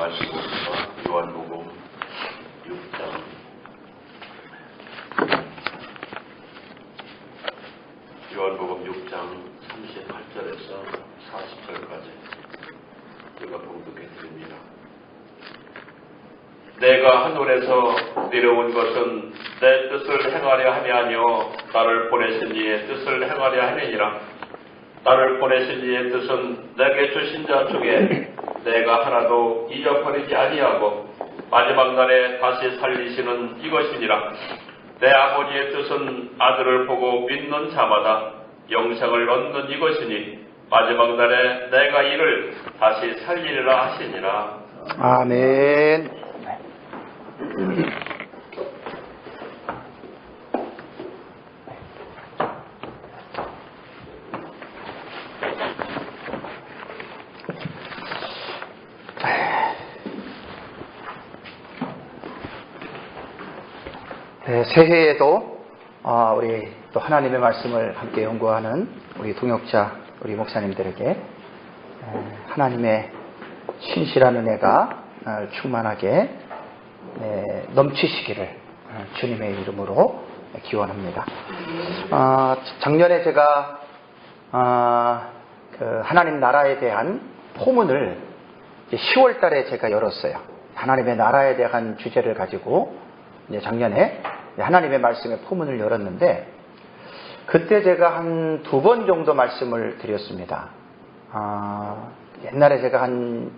말씀입니다. 요한복음 6장 38절에서 40절까지 제가 봉독해 드립니다. 내가 하늘에서 내려온 것은 내 뜻을 행하려 함이 아니요 나를 보내신 이의 뜻을 행하려 함이니라. 나를 보내신 이의 뜻은 내게 주신 자 중에 내가 하나도 잊어버리지 아니하고 마지막 날에 다시 살리시는 이것이니라. 내 아버지의 뜻은 아들을 보고 믿는 자마다 영생을 얻는 이것이니 마지막 날에 내가 이를 다시 살리리라 하시니라. 아멘. 네, 새해에도 우리 또 하나님의 말씀을 함께 연구하는 우리 동역자, 우리 목사님들에게 하나님의 신실한 은혜가 충만하게 넘치시기를 주님의 이름으로 기원합니다. 작년에 제가 그 하나님 나라에 대한 포문을 10월 달에 제가 열었어요. 하나님의 나라에 대한 주제를 가지고 이제 작년에 하나님의 말씀의 포문을 열었는데, 그때 제가 한 2번 정도 말씀을 드렸습니다. 옛날에 제가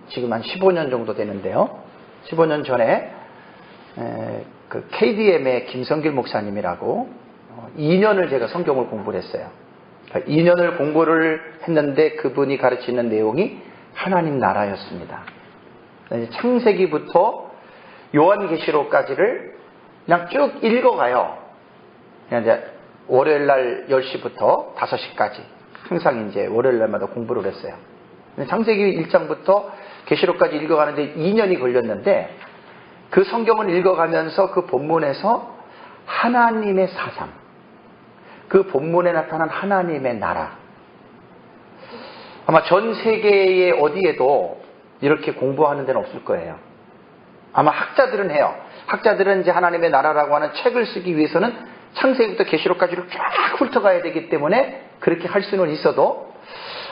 지금 한 15년 정도 되는데요. 15년 전에 그 KDM의 김성길 목사님이라고 2년을 제가 성경을 공부를 했어요. 2년을 공부를 했는데 그분이 가르치는 내용이 하나님 나라였습니다. 창세기부터 요한계시록까지를 그냥 쭉 읽어가요. 그냥 이제 월요일날 10시부터 5시까지 항상 이제 월요일날마다 공부를 했어요. 창세기 1장부터 계시록까지 읽어가는데 2년이 걸렸는데, 그 성경을 읽어가면서 그 본문에서 하나님의 사상, 그 본문에 나타난 하나님의 나라, 아마 전 세계의 어디에도 이렇게 공부하는 데는 없을 거예요. 아마 학자들은 해요. 학자들은 이제 하나님의 나라라고 하는 책을 쓰기 위해서는 창세기부터 계시록까지를 쫙 훑어가야 되기 때문에 그렇게 할 수는 있어도,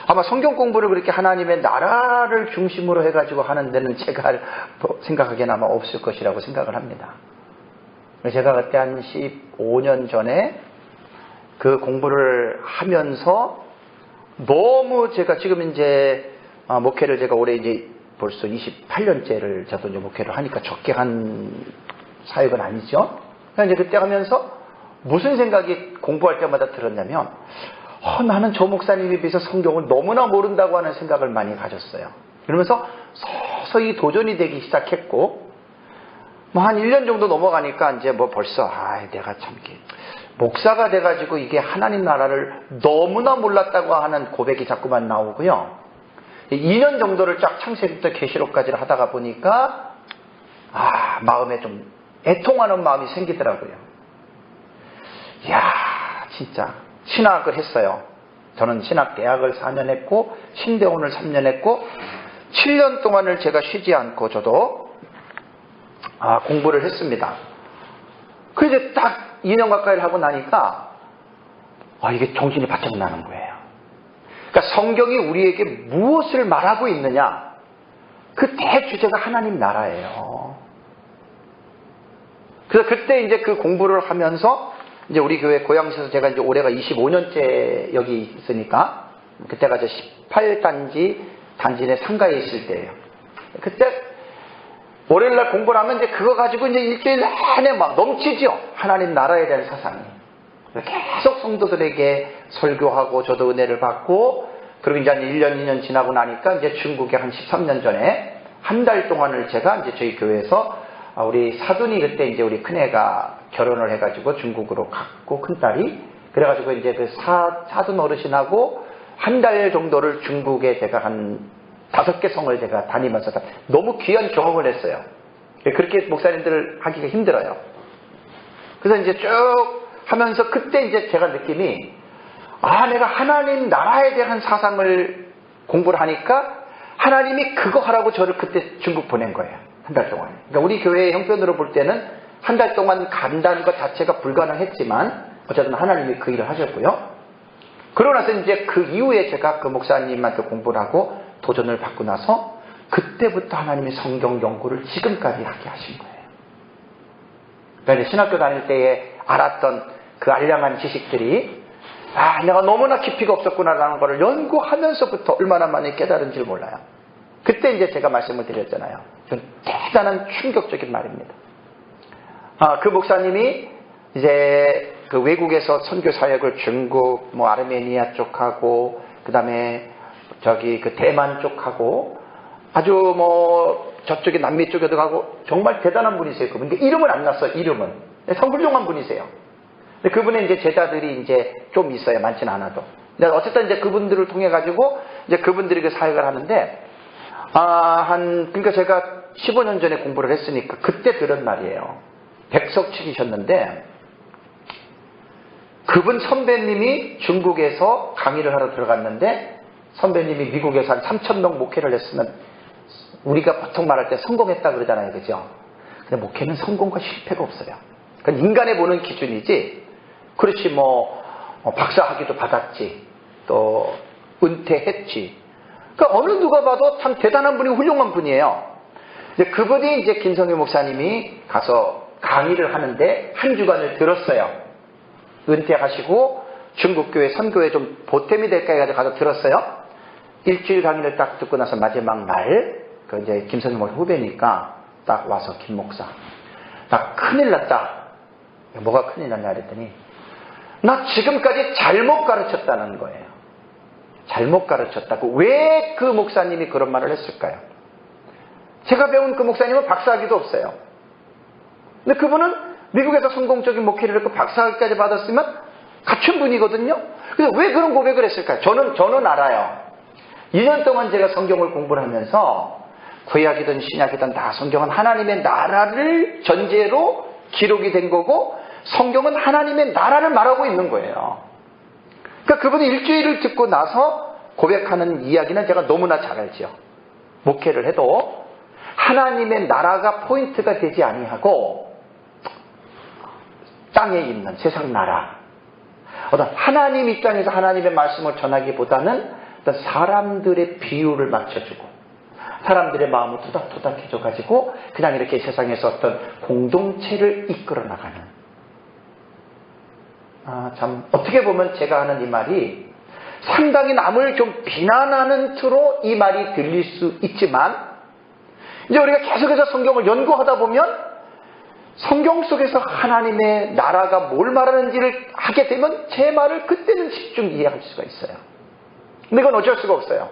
아마 성경 공부를 그렇게 하나님의 나라를 중심으로 해가지고 하는 데는 제가 생각하기에는 아마 없을 것이라고 생각을 합니다. 제가 그때 한 15년 전에 그 공부를 하면서 너무 제가 지금 이제 목회를 제가 올해 이제 벌써 28년째를 저도 이제 목회를 하니까 적게 한 사역은 아니죠. 그러니까 이제 그때 하면서 무슨 생각이 공부할 때마다 들었냐면, 나는 저 목사님에 비해서 성경을 너무나 모른다고 하는 생각을 많이 가졌어요. 그러면서 서서히 도전이 되기 시작했고, 한 1년 정도 넘어가니까 이제 벌써 내가 참 목사가 돼가지고 이게 하나님 나라를 너무나 몰랐다고 하는 고백이 자꾸만 나오고요. 2년 정도를 쫙 창세기부터 계시록까지를 하다가 보니까 마음에 좀 애통하는 마음이 생기더라고요. 이야, 진짜 신학을 했어요. 저는 신학 대학을 4년 했고 신대원을 3년 했고 7년 동안을 제가 쉬지 않고 저도 공부를 했습니다. 그 이제 딱 2년 가까이 하고 나니까 이게 정신이 바짝 나는 거예요. 그러니까 성경이 우리에게 무엇을 말하고 있느냐, 그 대주제가 하나님 나라예요. 그래서 그때 이제 그 공부를 하면서 이제 우리 교회 고양시에서 제가 이제 올해가 25년째 여기 있으니까, 그때가 이제 18단지 단지 내 상가에 있을 때예요. 그때 월요일날 공부를 하면 이제 그거 가지고 이제 일주일 내내 막 넘치죠. 하나님 나라에 대한 사상이. 계속 성도들에게 설교하고 저도 은혜를 받고, 그리고 이제 한 1년, 2년 지나고 나니까 이제 중국에 한 13년 전에 한 달 동안을 제가 이제 저희 교회에서 우리 사돈이 그때 이제 우리 큰애가 결혼을 해가지고 중국으로 갔고, 큰딸이. 그래가지고 이제 그 사돈 어르신하고 한 달 정도를 중국에 제가 한 5개 성을 제가 다니면서 너무 귀한 경험을 했어요. 그렇게 목사님들을 하기가 힘들어요. 그래서 이제 쭉 하면서 그때 이제 제가 느낌이, 내가 하나님 나라에 대한 사상을 공부를 하니까 하나님이 그거 하라고 저를 그때 중국 보낸 거예요. 한 달 동안. 그러니까 우리 교회의 형편으로 볼 때는 한 달 동안 간다는 것 자체가 불가능했지만 어쨌든 하나님이 그 일을 하셨고요. 그러고 나서 이제 그 이후에 제가 그 목사님한테 공부를 하고 도전을 받고 나서 그때부터 하나님이 성경 연구를 지금까지 하게 하신 거예요. 그러니까 신학교 다닐 때에 알았던 그 알량한 지식들이 내가 너무나 깊이가 없었구나라는 걸 연구하면서부터 얼마나 많이 깨달은지 몰라요. 그때 이제 제가 말씀을 드렸잖아요. 좀 대단한 충격적인 말입니다. 그 목사님이 이제 그 외국에서 선교 사역을 중국, 아르메니아 쪽하고, 그 다음에 그 대만 쪽하고, 아주 저쪽에 남미 쪽에도 가고, 정말 대단한 분이세요. 그분. 이름은 안 났어요, 이름은. 훌륭한 분이세요. 근데 그분의 이제 제자들이 이제 좀 있어요. 많지는 않아도. 근데 어쨌든 이제 그분들을 통해가지고, 이제 그분들이 그 사역을 하는데, 그러니까 제가 15년 전에 공부를 했으니까 그때 들은 말이에요. 백석칙이셨는데, 그분 선배님이 중국에서 강의를 하러 들어갔는데, 선배님이 미국에서 한 3,000명 목회를 했으면, 우리가 보통 말할 때 성공했다 그러잖아요. 그죠? 근데 목회는 성공과 실패가 없어요. 그건 인간의 보는 기준이지, 그렇지 박사학위도 받았지, 또 은퇴했지. 그러니까 어느 누가 봐도 참 대단한 분이 훌륭한 분이에요. 이제 그분이 이제 김성규 목사님이 가서 강의를 하는데 한 주간을 들었어요. 은퇴하시고 중국교회 선교에 좀 보탬이 될까 해가지고 가서 들었어요. 일주일 강의를 딱 듣고 나서 마지막 날, 그 이제 김성규 목사 후배니까 딱 와서 김 목사, 나 큰일 났다. 뭐가 큰일 났냐 그랬더니, 나 지금까지 잘못 가르쳤다는 거예요. 잘못 가르쳤다고. 왜 그 목사님이 그런 말을 했을까요? 제가 배운 그 목사님은 박사학위도 없어요. 근데 그분은 미국에서 성공적인 목회를 했고 박사학위까지 받았으면 갖춘 분이거든요. 그래서 왜 그런 고백을 했을까요? 저는 알아요. 2년 동안 제가 성경을 공부를 하면서 구약이든 신약이든 다 성경은 하나님의 나라를 전제로 기록이 된 거고, 성경은 하나님의 나라를 말하고 있는 거예요. 그러니까 그분이 일주일을 듣고 나서 고백하는 이야기는 제가 너무나 잘 알죠. 목회를 해도 하나님의 나라가 포인트가 되지 아니하고 땅에 있는 세상 나라, 어떤 하나님 입장에서 하나님의 말씀을 전하기보다는 어떤 사람들의 비율을 맞춰주고 사람들의 마음을 토닥토닥해줘가지고 그냥 이렇게 세상에서 어떤 공동체를 이끌어 나가는, 참 어떻게 보면 제가 하는 이 말이 상당히 남을 좀 비난하는 투로 이 말이 들릴 수 있지만, 이제 우리가 계속해서 성경을 연구하다 보면 성경 속에서 하나님의 나라가 뭘 말하는지를 하게 되면 제 말을 그때는 집중 이해할 수가 있어요. 근데 이건 어쩔 수가 없어요.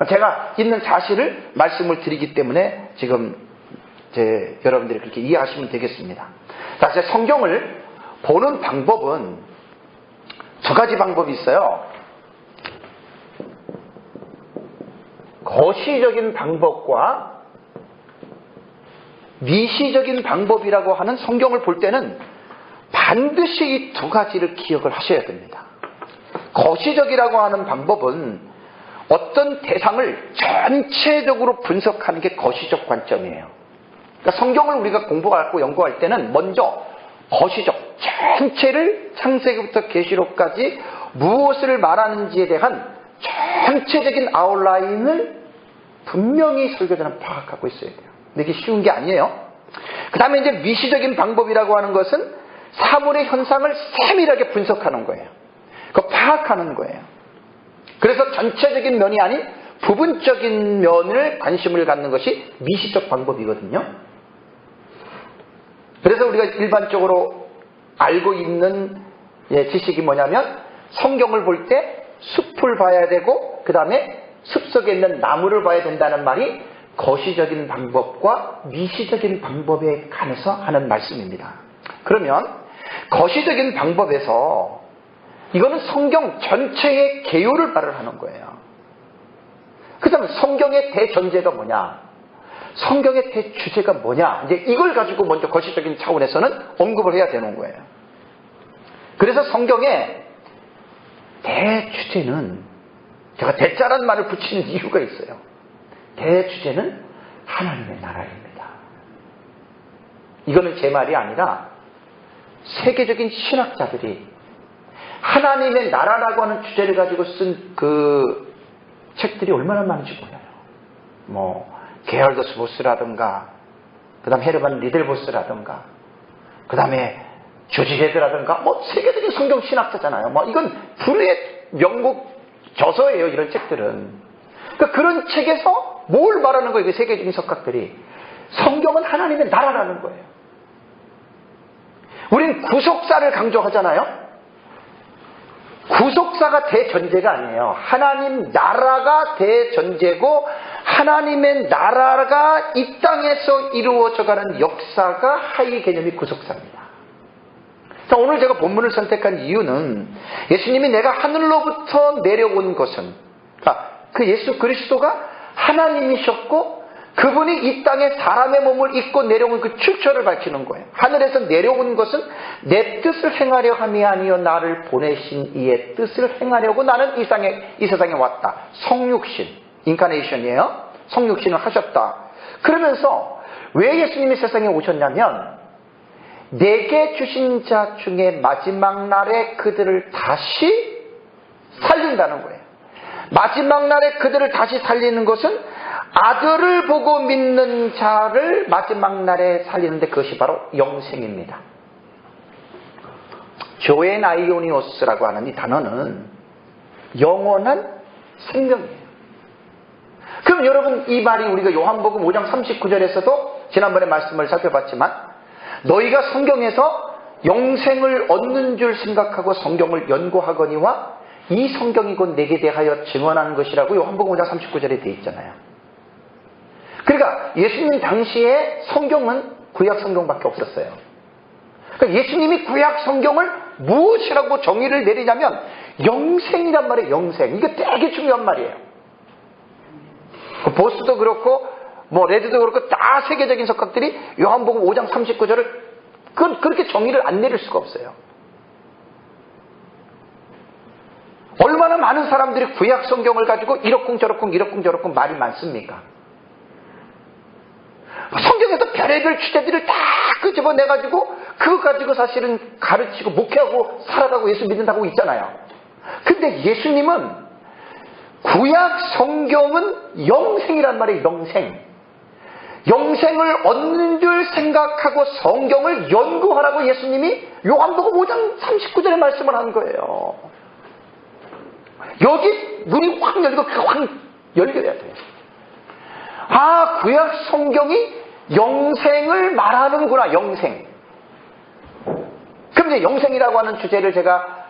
제가 있는 사실을 말씀을 드리기 때문에 지금 여러분들이 그렇게 이해하시면 되겠습니다. 자, 이제 성경을 보는 방법은 두 가지 방법이 있어요. 거시적인 방법과 미시적인 방법이라고 하는, 성경을 볼 때는 반드시 이 두 가지를 기억을 하셔야 됩니다. 거시적이라고 하는 방법은 어떤 대상을 전체적으로 분석하는 게 거시적 관점이에요. 그러니까 성경을 우리가 공부하고 연구할 때는 먼저 거시적, 전체를 창세기부터 계시록까지 무엇을 말하는지에 대한 전체적인 아웃라인을 분명히 설교자는 파악하고 있어야 돼요. 근데 이게 쉬운 게 아니에요. 그 다음에 이제 미시적인 방법이라고 하는 것은 사물의 현상을 세밀하게 분석하는 거예요. 그거 파악하는 거예요. 그래서 전체적인 면이 아닌 부분적인 면을 관심을 갖는 것이 미시적 방법이거든요. 그래서 우리가 일반적으로 알고 있는 지식이 뭐냐면, 성경을 볼 때 숲을 봐야 되고 그 다음에 숲속에 있는 나무를 봐야 된다는 말이 거시적인 방법과 미시적인 방법에 관해서 하는 말씀입니다. 그러면 거시적인 방법에서 이거는 성경 전체의 개요를 말을 하는 거예요. 그 다음에 성경의 대전제가 뭐냐, 성경의 대주제가 뭐냐, 이제 이걸 가지고 먼저 거시적인 차원에서는 언급을 해야 되는 거예요. 그래서 성경의 대주제는, 제가 대자란 말을 붙이는 이유가 있어요. 대주제는 하나님의 나라입니다. 이거는 제 말이 아니라 세계적인 신학자들이 하나님의 나라라고 하는 주제를 가지고 쓴 그 책들이 얼마나 많은지 몰라요. 뭐 게얼더스 보스라든가, 그 다음에 헤르만 리델보스라든가, 그 다음에 조지 헤드라든가, 뭐 세계적인 성경 신학자잖아요. 뭐 이건 불의 명곡 저서예요, 이런 책들은. 그러니까 그런 책에서 뭘 말하는 거예요, 그 세계적인 석학들이? 성경은 하나님의 나라라는 거예요. 우린 구속사를 강조하잖아요. 구속사가 대전제가 아니에요. 하나님 나라가 대전제고, 하나님의 나라가 이 땅에서 이루어져가는 역사가 하위 개념이 구속사입니다. 자, 오늘 제가 본문을 선택한 이유는 예수님이 내가 하늘로부터 내려온 것은, 그 예수 그리스도가 하나님이셨고 그분이 이 땅에 사람의 몸을 입고 내려온 그 출처를 밝히는 거예요. 하늘에서 내려온 것은 내 뜻을 행하려 함이 아니요 나를 보내신 이의 뜻을 행하려고 나는 이 세상에 왔다. 성육신, 인카네이션이에요. 성육신을 하셨다. 그러면서 왜 예수님이 세상에 오셨냐면 내게 주신 자 중에 마지막 날에 그들을 다시 살린다는 거예요. 마지막 날에 그들을 다시 살리는 것은 아들을 보고 믿는 자를 마지막 날에 살리는데 그것이 바로 영생입니다. 조엔 아이오니오스라고 하는 이 단어는 영원한 생명이에요. 그럼 여러분, 이 말이 우리가 요한복음 5장 39절에서도 지난번에 말씀을 살펴봤지만 너희가 성경에서 영생을 얻는 줄 생각하고 성경을 연구하거니와 이 성경이 곧 내게 대하여 증언하는 것이라고 요한복음 5장 39절에 되어 있잖아요. 그러니까 예수님 당시에 성경은 구약 성경밖에 없었어요. 그러니까 예수님이 구약 성경을 무엇이라고 정의를 내리냐면 영생이란 말이에요. 영생. 이게 되게 중요한 말이에요. 보스도 그렇고 뭐 레드도 그렇고 다 세계적인 석학들이 요한복음 5장 39절을 그렇게 정의를 안 내릴 수가 없어요. 얼마나 많은 사람들이 구약 성경을 가지고 이렇쿵저렇쿵 말이 많습니까? 성경에서 별의별 주제들을 다 끄집어내가지고 그거 가지고 사실은 가르치고 목회하고 살아가고 예수 믿는다고 있잖아요. 근데 예수님은 구약 성경은 영생이란 말이에요. 영생을 얻는 줄 생각하고 성경을 연구하라고 예수님이 요한복음 5장 39절에 말씀을 한 거예요. 여기 문이 확 열리고 확 열려야 돼요. 아, 구약 성경이 영생을 말하는구나. 영생. 그럼 이제 영생이라고 하는 주제를 제가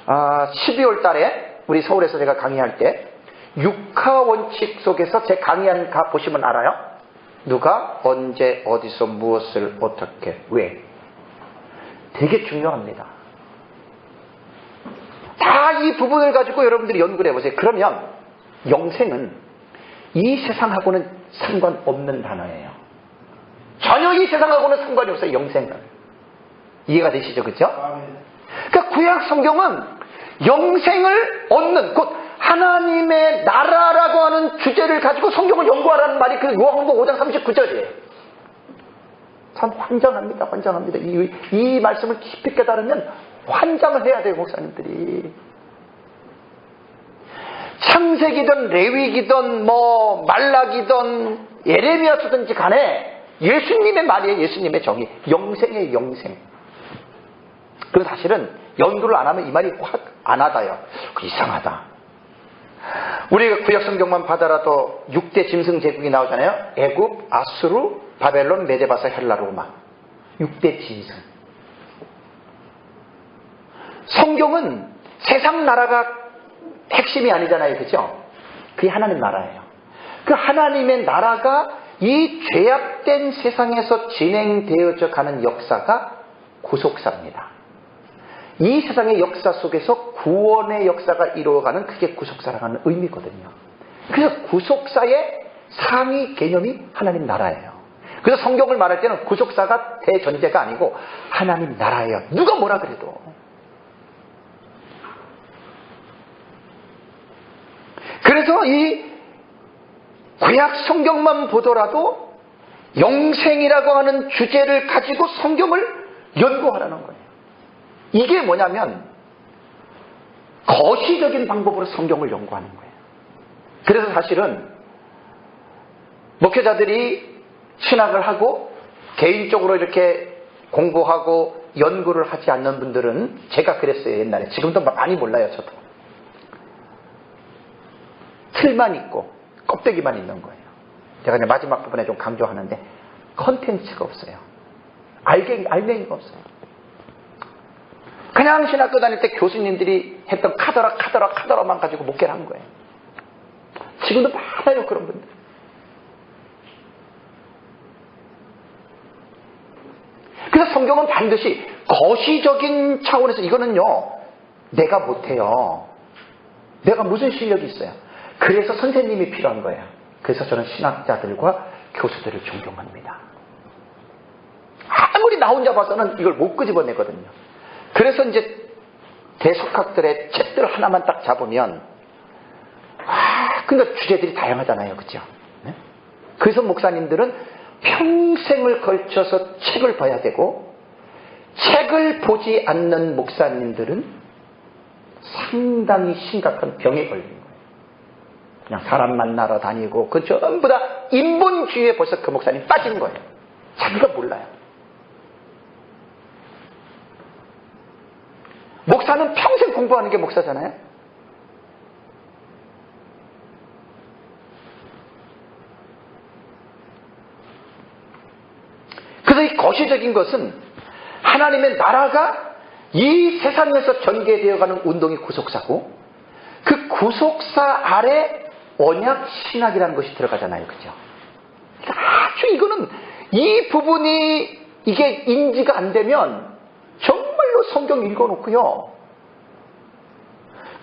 12월 달에 우리 서울에서 제가 강의할 때 육하 원칙 속에서 제 강의한 가 보시면 알아요. 누가 언제 어디서 무엇을 어떻게 왜. 되게 중요합니다. 다 이 부분을 가지고 여러분들이 연구를 해보세요. 그러면 영생은 이 세상하고는 상관없는 단어예요. 전혀 이 세상하고는 상관이 없어요. 영생은. 이해가 되시죠? 그렇죠? 그러니까 구약 성경은 영생을 얻는 곧 하나님의 나라라고 하는 주제를 가지고 성경을 연구하라는 말이 그 요한복음 5장 39절이에요. 참 환장합니다. 이 말씀을 깊이 깨달으면 환장을 해야 돼요. 목사님들이. 창세기든 레위기든 뭐 말라기든 예레미야서든지 간에 예수님의 말이에요. 예수님의 정의. 영생이에요. 영생. 그리고 사실은 연구를 안 하면 이 말이 확 안 와닿아요. 이상하다. 우리가 구약 성경만 받아라도 6대 짐승 제국이 나오잖아요. 애굽, 아수르, 바벨론, 메데바사, 헬라, 로마. 6대 짐승. 성경은 세상 나라가 핵심이 아니잖아요. 그죠? 그게 하나님 나라예요. 그 하나님의 나라가 이 죄악된 세상에서 진행되어져 가는 역사가 구속사입니다. 이 세상의 역사 속에서 구원의 역사가 이루어가는 그게 구속사라고 하는 의미거든요. 그래서 구속사의 상위 개념이 하나님 나라예요. 그래서 성경을 말할 때는 구속사가 대전제가 아니고 하나님 나라예요. 누가 뭐라 그래도. 그래서 이 구약 성경만 보더라도 영생이라고 하는 주제를 가지고 성경을 연구하라는 거예요. 이게 뭐냐면 거시적인 방법으로 성경을 연구하는 거예요. 그래서 사실은 목회자들이 신학을 하고 개인적으로 이렇게 공부하고 연구를 하지 않는 분들은, 제가 그랬어요 옛날에, 지금도 많이 몰라요 저도, 틀만 있고 껍데기만 있는 거예요. 제가 이제 마지막 부분에 좀 강조하는데 컨텐츠가 없어요. 알맹이가 없어요. 그냥 신학교 다닐 때 교수님들이 했던 카더라만 가지고 목회를 한 거예요. 지금도 많아요 그런 분들. 그래서 성경은 반드시 거시적인 차원에서, 이거는요 내가 못해요, 내가 무슨 실력이 있어요, 그래서 선생님이 필요한 거예요. 그래서 저는 신학자들과 교수들을 존경합니다. 아무리 나 혼자 봐서는 이걸 못 끄집어내거든요. 그래서 이제 대속학들의 책들 하나만 딱 잡으면 그러니까 주제들이 다양하잖아요, 그죠? 네? 그래서 목사님들은 평생을 걸쳐서 책을 봐야 되고, 책을 보지 않는 목사님들은 상당히 심각한 병에 걸리는 거예요. 그냥 사람 만나러 다니고 그 전부 다 인본주의에 벌써 그 목사님 빠진 거예요. 자기가 몰라요. 목사는 평생 공부하는 게 목사잖아요. 그래서 이 거시적인 것은 하나님의 나라가 이 세상에서 전개되어가는 운동이 구속사고, 그 구속사 아래 언약 신학이라는 것이 들어가잖아요, 그죠? 아주 이거는, 이 부분이 이게 인지가 안 되면 정말로 성경 읽어놓고요,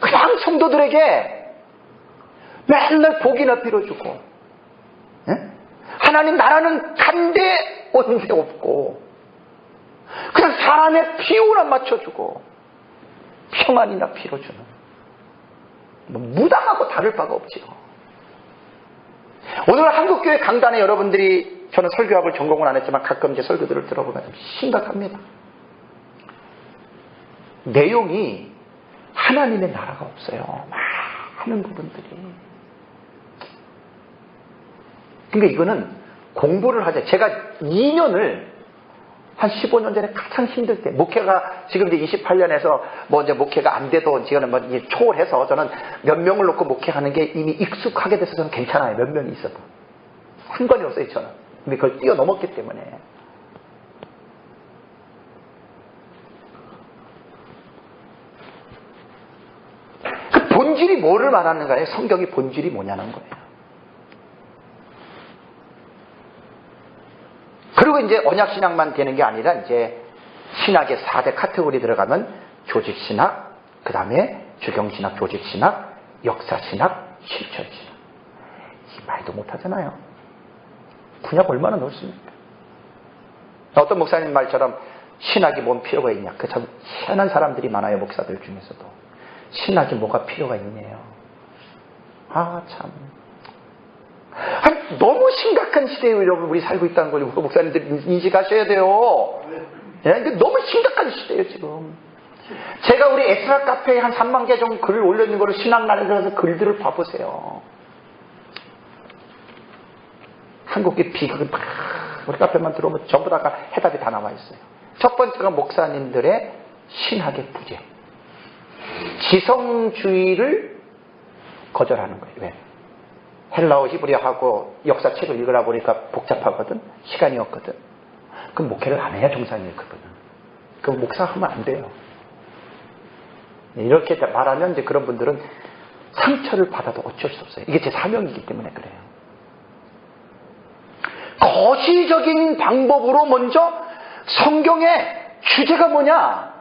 그냥 성도들에게 맨날 복이나 빌어주고, 예? 하나님 나라는 간대 온데 없고, 그냥 사람의 피우나 맞춰주고 평안이나 빌어주는, 무당하고 다를 바가 없지요. 오늘 한국교회 강단에 여러분들이, 저는 설교학을 전공을 안 했지만 가끔 이제 설교들을 들어보면 심각합니다. 내용이 하나님의 나라가 없어요, 많은 부분들이. 그러니까 이거는 공부를 하자. 제가 2년을 한 15년 전에 가장 힘들 때, 목회가 지금 이제 28년에서 뭐 이제 목회가 안 돼도 지금 뭐 초월해서 저는 몇 명을 놓고 목회하는 게 이미 익숙하게 돼서 저는 괜찮아요. 몇 명이 있어도 상관이 없어요 저는. 근데 그걸 뛰어넘었기 때문에. 그 본질이 뭐를 말하는가요? 성경의 본질이 뭐냐는 거예요. 그리고 이제 언약신학만 되는 게 아니라 이제 신학의 4대 카테고리 들어가면 조직신학, 그 다음에 주경신학, 조직신학, 역사신학, 실천신학. 이 말도 못하잖아요. 분야가 얼마나 넓습니까? 어떤 목사님 말처럼 신학이 뭔 필요가 있냐. 그 참 희한한 사람들이 많아요, 목사들 중에서도. 신학이 뭐가 필요가 있네요. 아 참. 너무 심각한 시대에 여러분 우리 살고 있다는 걸 목사님들 인식하셔야 돼요. 예? 너무 심각한 시대예요 지금. 제가 우리 에스라 카페에 한 3만 개 정도 글을 올려있는 거를 신학란에 들어가서 글들을 봐보세요. 한국의 비극은 막 우리 카페만 들어오면 전부 다가 해답이 다 나와 있어요. 첫 번째가 목사님들의 신학의 부재, 지성주의를 거절하는 거예요. 왜? 헬라어 히브리어하고 역사책을 읽으라 보니까 복잡하거든, 시간이 없거든. 그럼 목회를 안 해야 정상이에요 그분은. 그럼 목사하면 안 돼요. 이렇게 말하면 이제 그런 분들은 상처를 받아도 어쩔 수 없어요. 이게 제 사명이기 때문에 그래요. 거시적인 방법으로 먼저 성경의 주제가 뭐냐,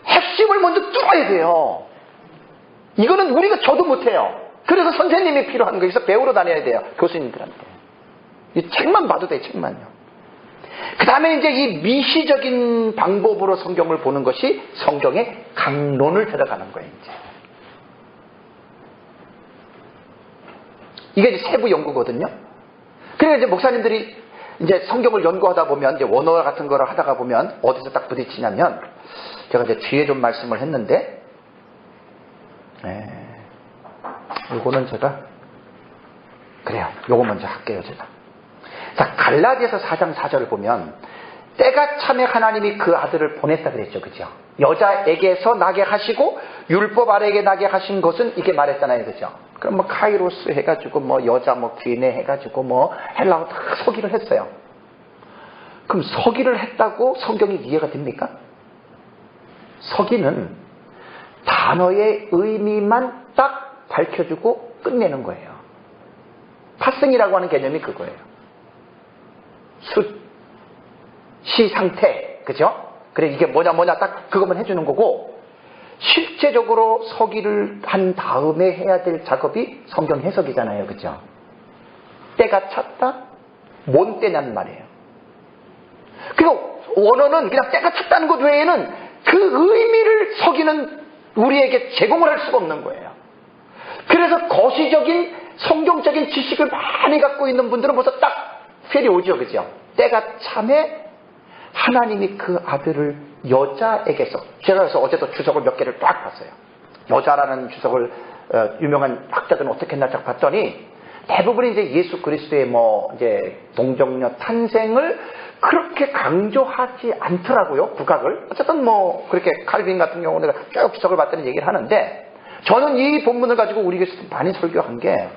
핵심을 먼저 뚫어야 돼요. 이거는 우리가 저도 못해요. 그래서 선생님이 필요한 거예요. 그래서 배우러 다녀야 돼요, 교수님들한테. 이 책만 봐도 돼요, 책만요. 그 다음에 이제 이 미시적인 방법으로 성경을 보는 것이 성경의 강론을 들어가는 거예요, 이제. 이게 이제 세부 연구거든요. 그래서 이제 목사님들이 이제 성경을 연구하다 보면 이제 원어 같은 거를 하다가 보면 어디서 딱 부딪히냐면 제가 이제 뒤에 좀 말씀을 했는데 요거는 제가 그래요. 요거 먼저 할게요, 제가. 자, 갈라디아서 4장 4절을 보면 때가 참에 하나님이 그 아들을 보냈다 그랬죠. 그죠? 여자에게서 나게 하시고 율법 아래에게 나게 하신 것은 이게 말했잖아요. 그죠? 그럼 뭐 카이로스 해가지고 뭐 여자 뭐 귀네 해가지고 뭐 헬라어 다 서기를 했어요. 그럼 서기를 했다고 성경이 이해가 됩니까? 서기는 단어의 의미만 딱 밝혀주고 끝내는 거예요. 파생이라고 하는 개념이 그거예요. 숫, 시, 상태, 그죠? 그래, 이게 뭐냐 딱 그것만 해주는 거고, 실제적으로 서기를 한 다음에 해야 될 작업이 성경 해석이잖아요. 그죠? 때가 찼다? 뭔 때냐는 말이에요. 그리고 원어는 그냥 때가 찼다는 것 외에는 그 의미를 서기는 우리에게 제공을 할 수가 없는 거예요. 그래서 거시적인 성경적인 지식을 많이 갖고 있는 분들은 벌써 딱 펠이 오죠. 그죠? 때가 참에 하나님이 그 아들을 여자에게서, 제가 그래서 어제도 주석을 몇 개를 딱 봤어요. 여자라는 주석을 유명한 학자들은 어떻게 했나 딱 봤더니 대부분이 이제 예수 그리스도의 뭐 이제 동정녀 탄생을 그렇게 강조하지 않더라고요. 국학을. 어쨌든 뭐 그렇게 칼빈 같은 경우는 내가 쭉 주석을 봤다는 얘기를 하는데, 저는 이 본문을 가지고 우리 교수도 많이 설교한 게,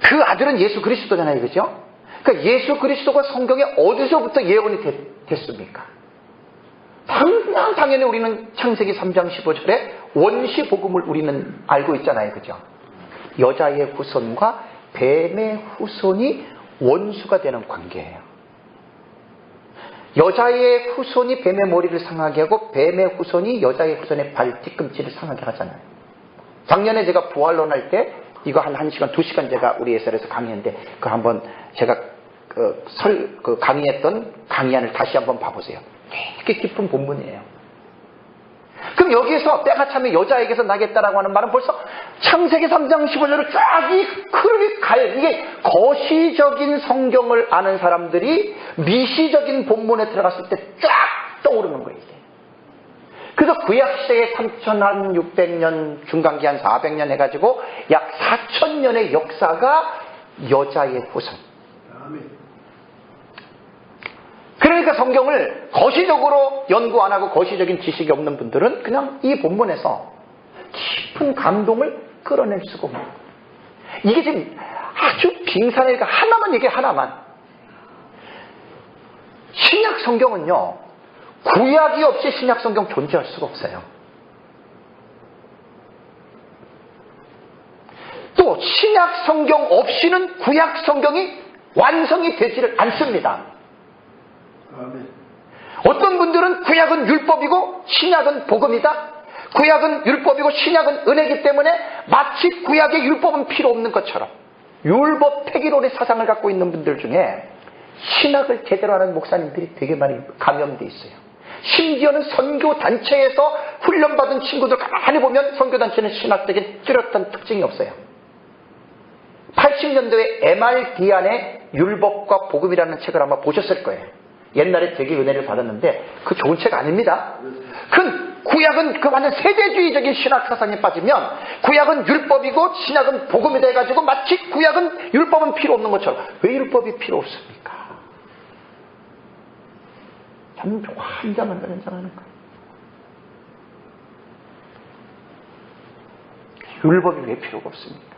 그 아들은 예수 그리스도잖아요. 그죠? 그러니까 예수 그리스도가 성경에 어디서부터 예언이 됐습니까? 당연히 우리는 창세기 3장 15절에 원시 복음을 우리는 알고 있잖아요. 그죠? 여자의 후손과 뱀의 후손이 원수가 되는 관계예요. 여자의 후손이 뱀의 머리를 상하게 하고 뱀의 후손이 여자의 후손의 발 뒤꿈치를 상하게 하잖아요. 작년에 제가 부활론 할 때 이거 한 1시간, 2시간 제가 우리 SR에서 강의했는데, 그 한번 제가 강의했던 강의안을 다시 한번 봐보세요. 되게 깊은 본문이에요. 그럼 여기에서 때가 차면 여자에게서 나겠다라고 하는 말은 벌써 창세기 3장 15절을 쫙 이 흐름이 이게 거시적인 성경을 아는 사람들이 미시적인 본문에 들어갔을 때 쫙 떠오르는 거예요. 이게. 그래서 구약시대의 3600년 중간기 한 400년 해가지고 약 4000년의 역사가 여자의 후손. 그러니까 성경을 거시적으로 연구 안 하고 거시적인 지식이 없는 분들은 그냥 이 본문에서 깊은 감동을 끌어낼 수가 없는 거예요. 이게 지금 아주 빙산이니까 하나만 얘기해, 하나만. 신약 성경은요, 구약이 없이 신약 성경 존재할 수가 없어요. 또 신약 성경 없이는 구약 성경이 완성이 되지를 않습니다. 어떤 분들은 구약은 율법이고 신약은 복음이다. 구약은 율법이고 신약은 은혜이기 때문에 마치 구약의 율법은 필요 없는 것처럼 율법 폐기론의 사상을 갖고 있는 분들 중에 신학을 제대로 하는 목사님들이 되게 많이 감염돼 있어요. 심지어는 선교단체에서 훈련받은 친구들 가만히 보면 선교단체는 신학적인 뚜렷한 특징이 없어요. 80년도에 MRD 안에 율법과 복음이라는 책을 아마 보셨을 거예요. 옛날에 되게 은혜를 받았는데 그 좋은 책 아닙니다. 그 구약은 그 완전 세대주의적인 신학 사상에 빠지면 구약은 율법이고 신약은 복음이다 해가지고 마치 구약은 율법은 필요 없는 것처럼. 왜 율법이 필요 없습니까? 참 환장을 하는 거예요. 율법이 왜 필요가 없습니까?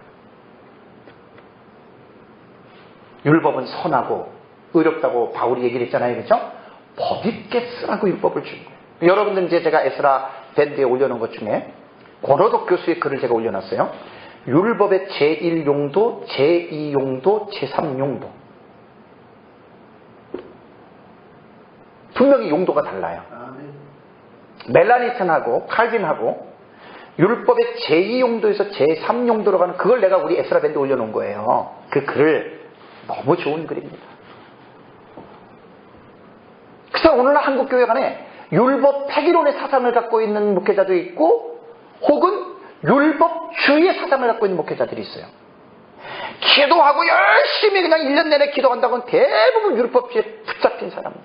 율법은 선하고 의롭다고 바울이 얘기를 했잖아요. 그렇죠? 법 있게 쓰라고 율법을 준 거예요. 여러분들 이제 제가 에스라 밴드에 올려놓은 것 중에 권호덕 교수의 글을 제가 올려놨어요. 율법의 제1용도, 제2용도, 제3용도. 분명히 용도가 달라요. 멜라니튼하고 칼빈하고 율법의 제2용도에서 제3용도로 가는 그걸 내가 우리 에스라 밴드에 올려놓은 거예요. 그 글을 너무 좋은 글입니다. 그래서 오늘날 한국교회 간에 율법 폐기론의 사상을 갖고 있는 목회자도 있고 혹은 율법주의의 사상을 갖고 있는 목회자들이 있어요. 기도하고 열심히 그냥 1년 내내 기도한다고는 대부분 율법주의에 붙잡힌 사람들.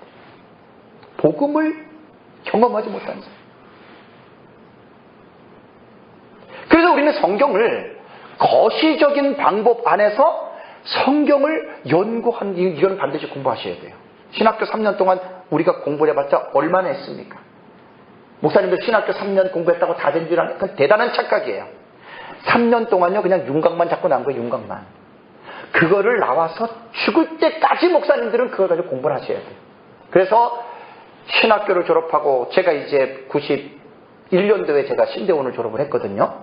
복음을 경험하지 못하는 사람. 그래서 우리는 성경을 거시적인 방법 안에서 성경을 연구하는, 이건 반드시 공부하셔야 돼요. 신학교 3년 동안 우리가 공부를 해봤자 얼마나 했습니까? 목사님들 신학교 3년 공부했다고 다 된 줄 아는 건 대단한 착각이에요. 3년 동안요 그냥 윤곽만 잡고 난 거예요. 윤곽만. 그거를 나와서 죽을 때까지 목사님들은 그걸 가지고 공부를 하셔야 돼요. 그래서 신학교를 졸업하고 제가 이제 91년도에 제가 신대원을 졸업을 했거든요.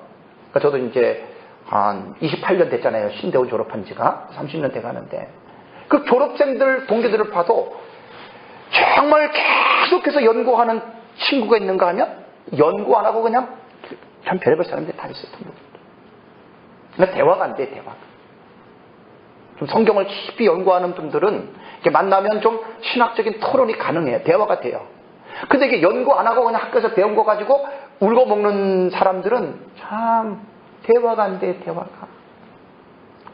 그러니까 저도 이제 한 28년 됐잖아요. 신대원 졸업한 지가 30년 돼 가는데 그 졸업생들 동기들을 봐도 정말 계속해서 연구하는 친구가 있는가 하면 연구 안 하고 그냥 참 별의별 사람들이 다 있어요. 그러니까 대화가 안 돼. 대화가. 좀 성경을 깊이 연구하는 분들은 이렇게 만나면 좀 신학적인 토론이 가능해요. 대화가 돼요. 근데 이게 연구 안 하고 그냥 학교에서 배운 거 가지고 울고 먹는 사람들은 참 대화가 안 돼. 대화가.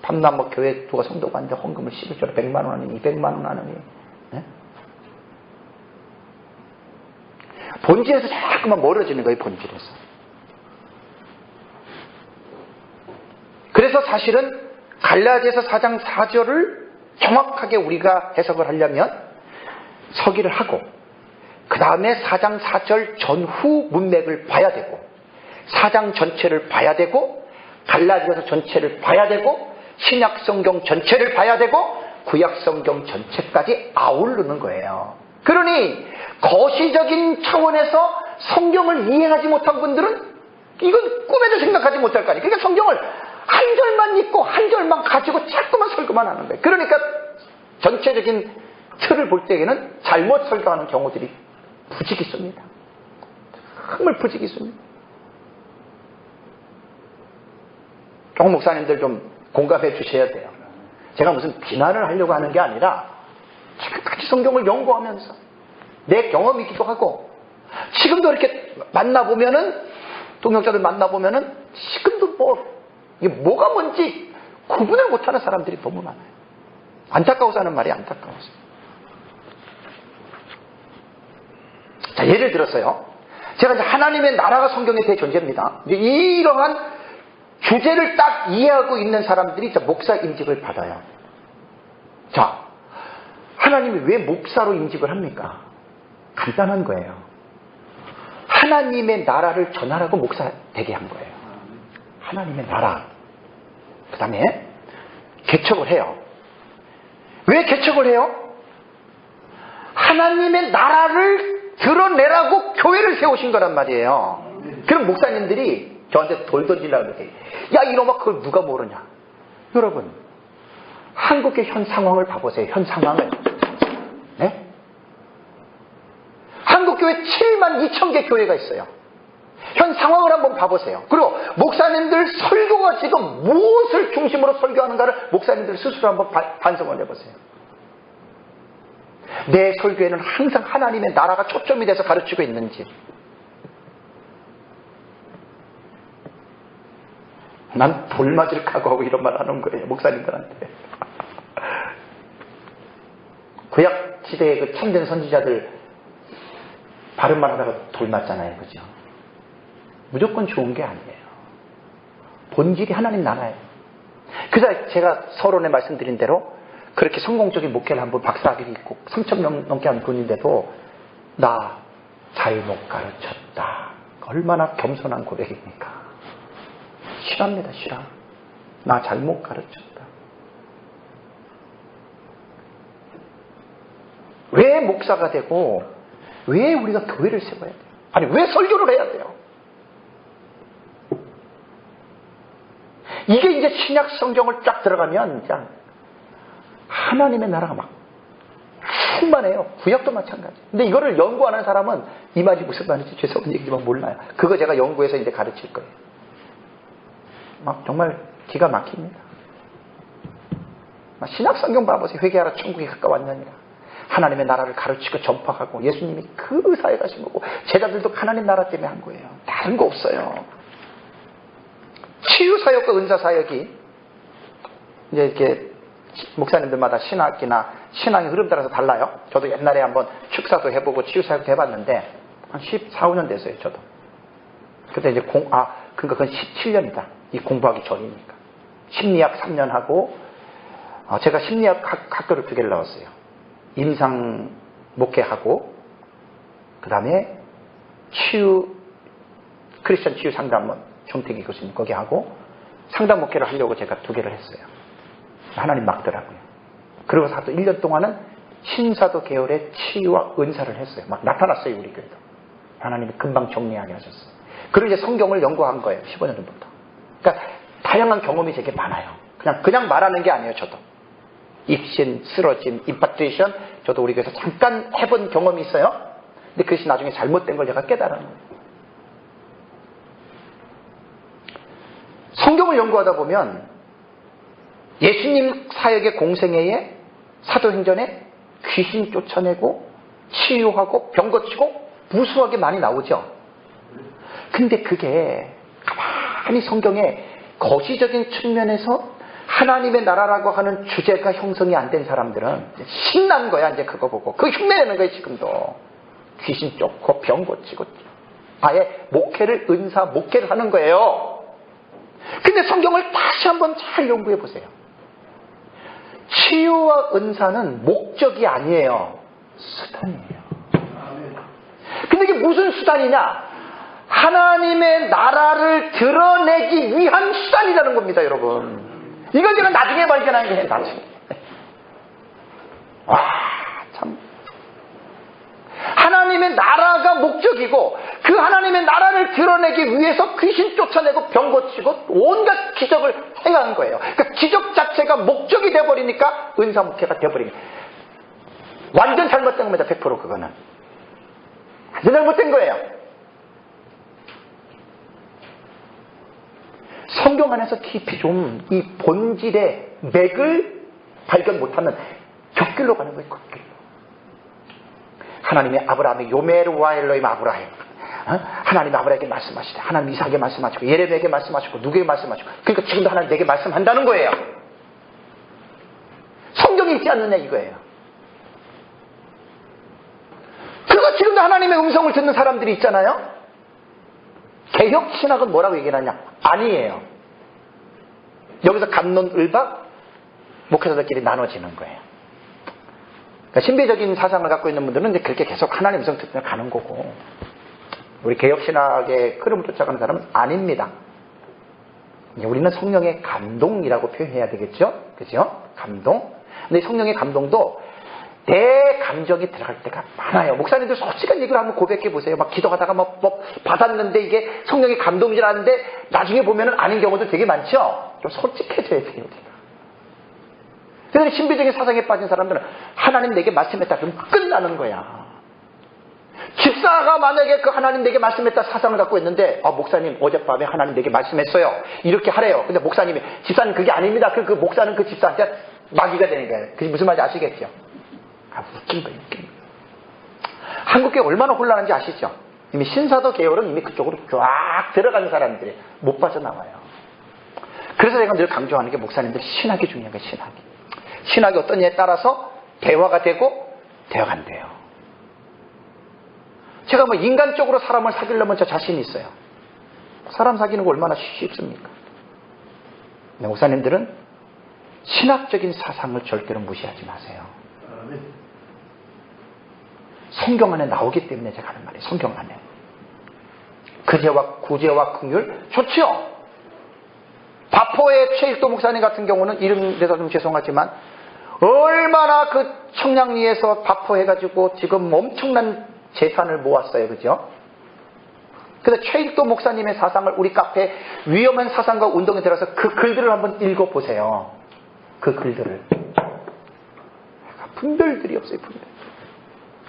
밤낮 뭐 교회 누가 성도가 안 돼. 헌금을 11조로 100만 원 하느니 200만 원 하느니. 네? 본질에서 자꾸만 멀어지는 거예요. 본질에서. 그래서 사실은 갈라디아서 4장 4절을 정확하게 우리가 해석을 하려면 서기를 하고 그 다음에 4장 4절 전후 문맥을 봐야 되고 4장 전체를 봐야 되고 갈라디아서 전체를 봐야 되고 신약성경 전체를 봐야 되고 구약성경 전체까지 아우르는 거예요. 그러니 거시적인 차원에서 성경을 이해하지 못한 분들은 이건 꿈에도 생각하지 못할 거 아니에요. 그러니까 성경을 한 절만 읽고 한 절만 가지고 자꾸만 설교만 하는 거예요. 그러니까 전체적인 틀을 볼 때에는 잘못 설교하는 경우들이 부지기 있습니다. 정말 부지기 있습니다. 조금 목사님들 좀 공감해 주셔야 돼요. 제가 무슨 비난을 하려고 하는 게 아니라 지금까지 성경을 연구하면서 내 경험이기도 하고 지금도 이렇게 만나보면은 동역자들 만나보면은 지금도 이게 뭐가 뭔지 구분을 못하는 사람들이 너무 많아요. 안타까워서 하는 말이 안타까워서. 자, 예를 들어서요. 제가 이제 하나님의 나라가 성경에 대존재입니다. 이러한 주제를 딱 이해하고 있는 사람들이 이제 목사 임직을 받아요. 자, 하나님이 왜 목사로 임직을 합니까? 간단한 거예요. 하나님의 나라를 전하라고 목사 되게 한 거예요. 하나님의 나라. 그 다음에 개척을 해요. 왜 개척을 해요? 하나님의 나라를 드러내라고 교회를 세우신 거란 말이에요. 그럼 목사님들이 저한테 돌 던지려고 그러세요. 야 이놈아 그걸 누가 모르냐. 여러분 한국의 현 상황을 봐보세요. 현 상황을. 네? 한국교회 7만 2천 개 교회가 있어요. 현 상황을 한번 봐보세요. 그리고 목사님들 설교가 지금 무엇을 중심으로 설교하는가를 목사님들 스스로 한번 반성을 해보세요. 내 설교에는 항상 하나님의 나라가 초점이 돼서 가르치고 있는지. 난 돌맞을 각오하고 이런 말 하는 거예요. 목사님들한테. 구약 시대의 그 참된 선지자들 바른 말 하다가 돌맞잖아요. 그죠? 무조건 좋은 게 아니에요. 본질이 하나님 나라예요. 그래서 제가 서론에 말씀드린 대로 그렇게 성공적인 목회를 한 분 박사학위를 있고 3,000명 넘게 한 분인데도 나 잘못 가르쳤다. 얼마나 겸손한 고백입니까? 실합니다. 실화. 나 잘못 가르쳤다. 왜 목사가 되고 왜 우리가 교회를 세워야 돼요? 아니 왜 설교를 해야 돼요? 이게 이제 신약 성경을 쫙 들어가면 그냥 하나님의 나라가 막 충만해요. 구약도 마찬가지. 근데 이거를 연구하는 사람은 이 말이 무슨 말인지 죄송한 얘기지만 몰라요. 그거 제가 연구해서 이제 가르칠 거예요. 막 정말 기가 막힙니다. 신약 성경 봐보세요. 회개하라 천국이 가까웠느니라. 하나님의 나라를 가르치고 전파하고 예수님이 그 사회 가신 거고 제자들도 하나님 나라 때문에 한 거예요. 다른 거 없어요. 치유사역과 은사사역이 이제 이렇게 목사님들마다 신앙의 흐름 따라서 달라요. 저도 옛날에 한번 축사도 해보고 치유사역도 해봤는데 한 14, 15년 됐어요, 저도. 그때 이제 그러니까 그건 17년이다. 이 공부하기 전이니까. 심리학 3년 하고, 제가 심리학 학교를 2개를 나왔어요. 임상 목회하고, 그 다음에 크리스천 치유 상담원, 정택이 교수님 거기 하고, 상담 목회를 하려고 제가 2개를 했어요. 하나님 막더라고요. 그러고서 또 1년 동안은 신사도 계열의 치유와 은사를 했어요. 막 나타났어요, 우리 교회도. 하나님이 금방 정리하게 하셨어요. 그리고 이제 성경을 연구한 거예요, 15년 전부터. 그러니까 다양한 경험이 되게 많아요. 그냥 말하는 게 아니에요, 저도. 입신, 쓰러짐, 임파트레이션, 저도 우리 교회에서 잠깐 해본 경험이 있어요. 근데 그것이 나중에 잘못된 걸 제가 깨달은 거예요. 성경을 연구하다 보면 예수님 사역의 공생애에 사도행전에 귀신 쫓아내고 치유하고 병 고치고 무수하게 많이 나오죠. 근데 그게 가만히 성경에 거시적인 측면에서 하나님의 나라라고 하는 주제가 형성이 안 된 사람들은 신난 거야, 이제 그거 보고. 그거 흉내내는 거예요, 지금도. 귀신 쫓고 병 고치고. 아예 목회를 하는 거예요. 근데 성경을 다시 한번 잘 연구해 보세요. 치유와 은사는 목적이 아니에요. 수단이에요. 근데 이게 무슨 수단이냐? 하나님의 나라를 드러내기 위한 수단이라는 겁니다, 여러분. 이걸 제가 나중에 발견한 게 나중에. 와, 참. 하나님의 나라가 목적이고 그 하나님의 나라를 드러내기 위해서 귀신 쫓아내고 병 고치고 온갖 기적을 행한 거예요. 그러니까 기적 자체가 목적이 돼버리니까 은사 목회가 돼버린 거예요. 완전 잘못된 겁니다. 100% 그거는. 완전 잘못된 거예요. 성경 안에서 깊이 좀 이 본질의 맥을 발견 못하면 격길로 가는 거예요. 격길로. 하나님의 아브라함의 요메르와 엘로임 아브라함. 하나님이 아브라함에게 말씀하시되 하나님 이삭에게 말씀하시고 예레미야에게 말씀하시고 누구에게 말씀하시고 그러니까 지금도 하나님 내게 말씀한다는 거예요. 성경이 있지 않느냐 이거예요. 그리고 지금도 하나님의 음성을 듣는 사람들이 있잖아요. 개혁신학은 뭐라고 얘기하냐? 아니에요. 여기서 갑론을박 목회자들끼리 나눠지는 거예요. 그러니까 신비적인 사상을 갖고 있는 분들은 이제 그렇게 계속 하나님 음성 듣며 가는 거고, 우리 개혁신학의 흐름을 쫓아가는 사람은 아닙니다. 우리는 성령의 감동이라고 표현해야 되겠죠? 그죠? 감동. 근데 성령의 감동도 내 감정이 들어갈 때가 많아요. 목사님들 솔직한 얘기를 한번 고백해 보세요. 막 기도하다가 뭐 받았는데 이게 성령의 감동인 줄 아는데 나중에 보면은 아닌 경우도 되게 많죠? 좀 솔직해져야 돼요. 그래서 신비적인 사상에 빠진 사람들은 하나님 내게 말씀했다 그러면 끝나는 거야. 집사가 만약에 그 하나님 내게 말씀했다 사상을 갖고 있는데 목사님 어젯밤에 하나님 내게 말씀했어요. 이렇게 하래요. 근데 목사님이 집사님 그게 아닙니다. 그 목사는 그 집사한테 마귀가 되는 거예요. 그게 무슨 말인지 아시겠죠? 웃긴 거예요. 웃긴 거예요. 한국교회 얼마나 혼란한지 아시죠? 이미 신사도 계열은 이미 그쪽으로 쫙 들어가는 사람들이 못 빠져나와요. 그래서 제가 늘 강조하는 게 목사님들 신학이 중요한 거예요. 신학이 어떠냐에 따라서 대화가 되고 대화가 안 돼요. 제가 뭐 인간적으로 사람을 사귀려면 저 자신이 있어요. 사람 사귀는 거 얼마나 쉽습니까? 근데 목사님들은 신학적인 사상을 절대로 무시하지 마세요. 성경 안에 나오기 때문에 제가 하는 말이에요. 성경 안에. 구제와 긍휼 좋죠. 바포의 최일도 목사님 같은 경우는 이름 대서 좀 죄송하지만 얼마나 그 청량리에서 바포해가지고 지금 엄청난 재산을 모았어요. 그죠? 그래서 최일도 목사님의 사상을 우리 카페 위험한 사상과 운동에 들어서 그 글들을 한번 읽어보세요. 그 글들을. 분별들이 없어요. 분별.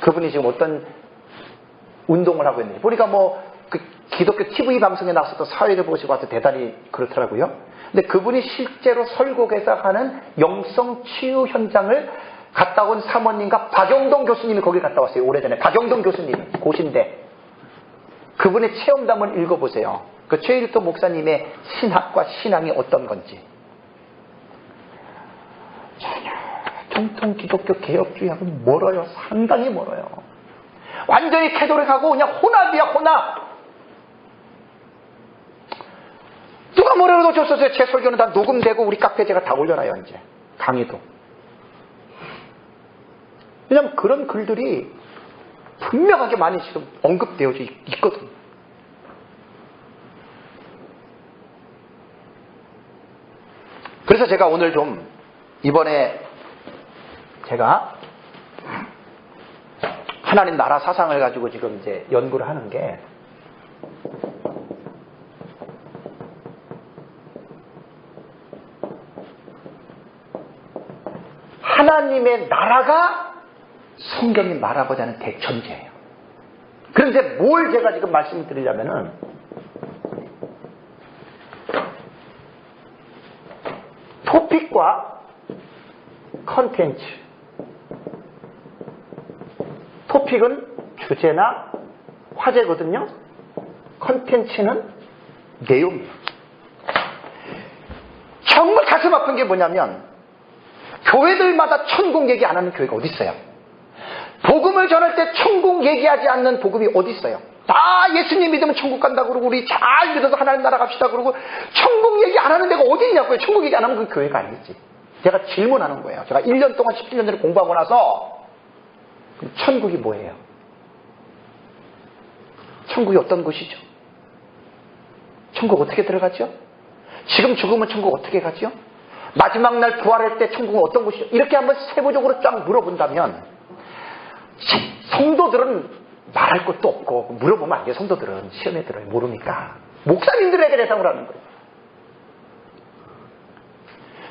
그분이 지금 어떤 운동을 하고 있는지. 보니까 그 기독교 TV 방송에 나와서 사회를 보시고 와서 대단히 그렇더라고요. 근데 그분이 실제로 설국에서 하는 영성 치유 현장을 갔다 온 사모님과 박영동 교수님이 거기 갔다 왔어요. 오래전에. 박영동 교수님, 고신대. 그분의 체험담을 읽어보세요. 그 최일도 목사님의 신학과 신앙이 어떤 건지. 정통 기독교 개혁주의하고 멀어요. 상당히 멀어요. 완전히 캐톨릭하고 그냥 혼합이야, 혼합. 누가 뭐라도 줬었어요. 제 설교는 다 녹음되고 우리 카페에 제가 다 올려놔요, 이제. 강의도. 왜냐면 그런 글들이 분명하게 많이 지금 언급되어져 있거든요. 그래서 제가 오늘 좀 이번에 제가 하나님 나라 사상을 가지고 지금 이제 연구를 하는 게 하나님의 나라가 성경이 말하고자 하는 대천재예요. 그런데 뭘 제가 지금 말씀을 드리려면은 토픽과 컨텐츠. 토픽은 주제나 화제거든요. 컨텐츠는 내용이에요. 정말 가슴 아픈 게 뭐냐면 교회들마다 천국 얘기 안 하는 교회가 어디 있어요? 복음을 전할 때 천국 얘기하지 않는 복음이 어디 있어요? 다 예수님 믿으면 천국 간다고 그러고 우리 잘 믿어서 하나님 나라 갑시다 그러고 천국 얘기 안 하는 데가 어디 있냐고요. 천국 얘기 안 하면 그 교회가 아니지. 제가 질문하는 거예요. 제가 1년 동안 17년 전에 공부하고 나서 그럼 천국이 뭐예요? 천국이 어떤 곳이죠? 천국 어떻게 들어가죠? 지금 죽으면 천국 어떻게 가죠? 마지막 날 부활할 때 천국은 어떤 곳이죠? 이렇게 한번 세부적으로 쫙 물어본다면 성도들은 말할 것도 없고 물어보면 안 돼요. 성도들은 시험에 들어요. 모르니까. 목사님들에게 대상으로 하는 거예요.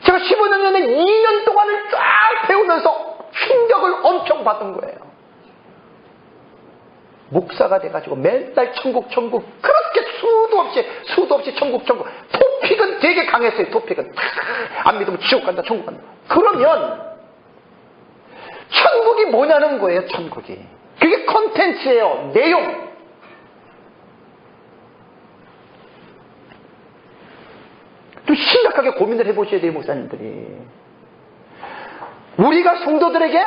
제가 15년 전에 2년 동안을 쫙 배우면서 충격을 엄청 받은 거예요. 목사가 돼가지고 맨날 천국 그렇게 수도 없이 천국 토픽은 되게 강했어요. 토픽은 안 믿으면 지옥 간다 천국 간다. 그러면 천국이 뭐냐는 거예요. 천국이 그게 컨텐츠예요. 내용. 좀 심각하게 고민을 해보셔야 돼요. 목사님들이. 우리가 성도들에게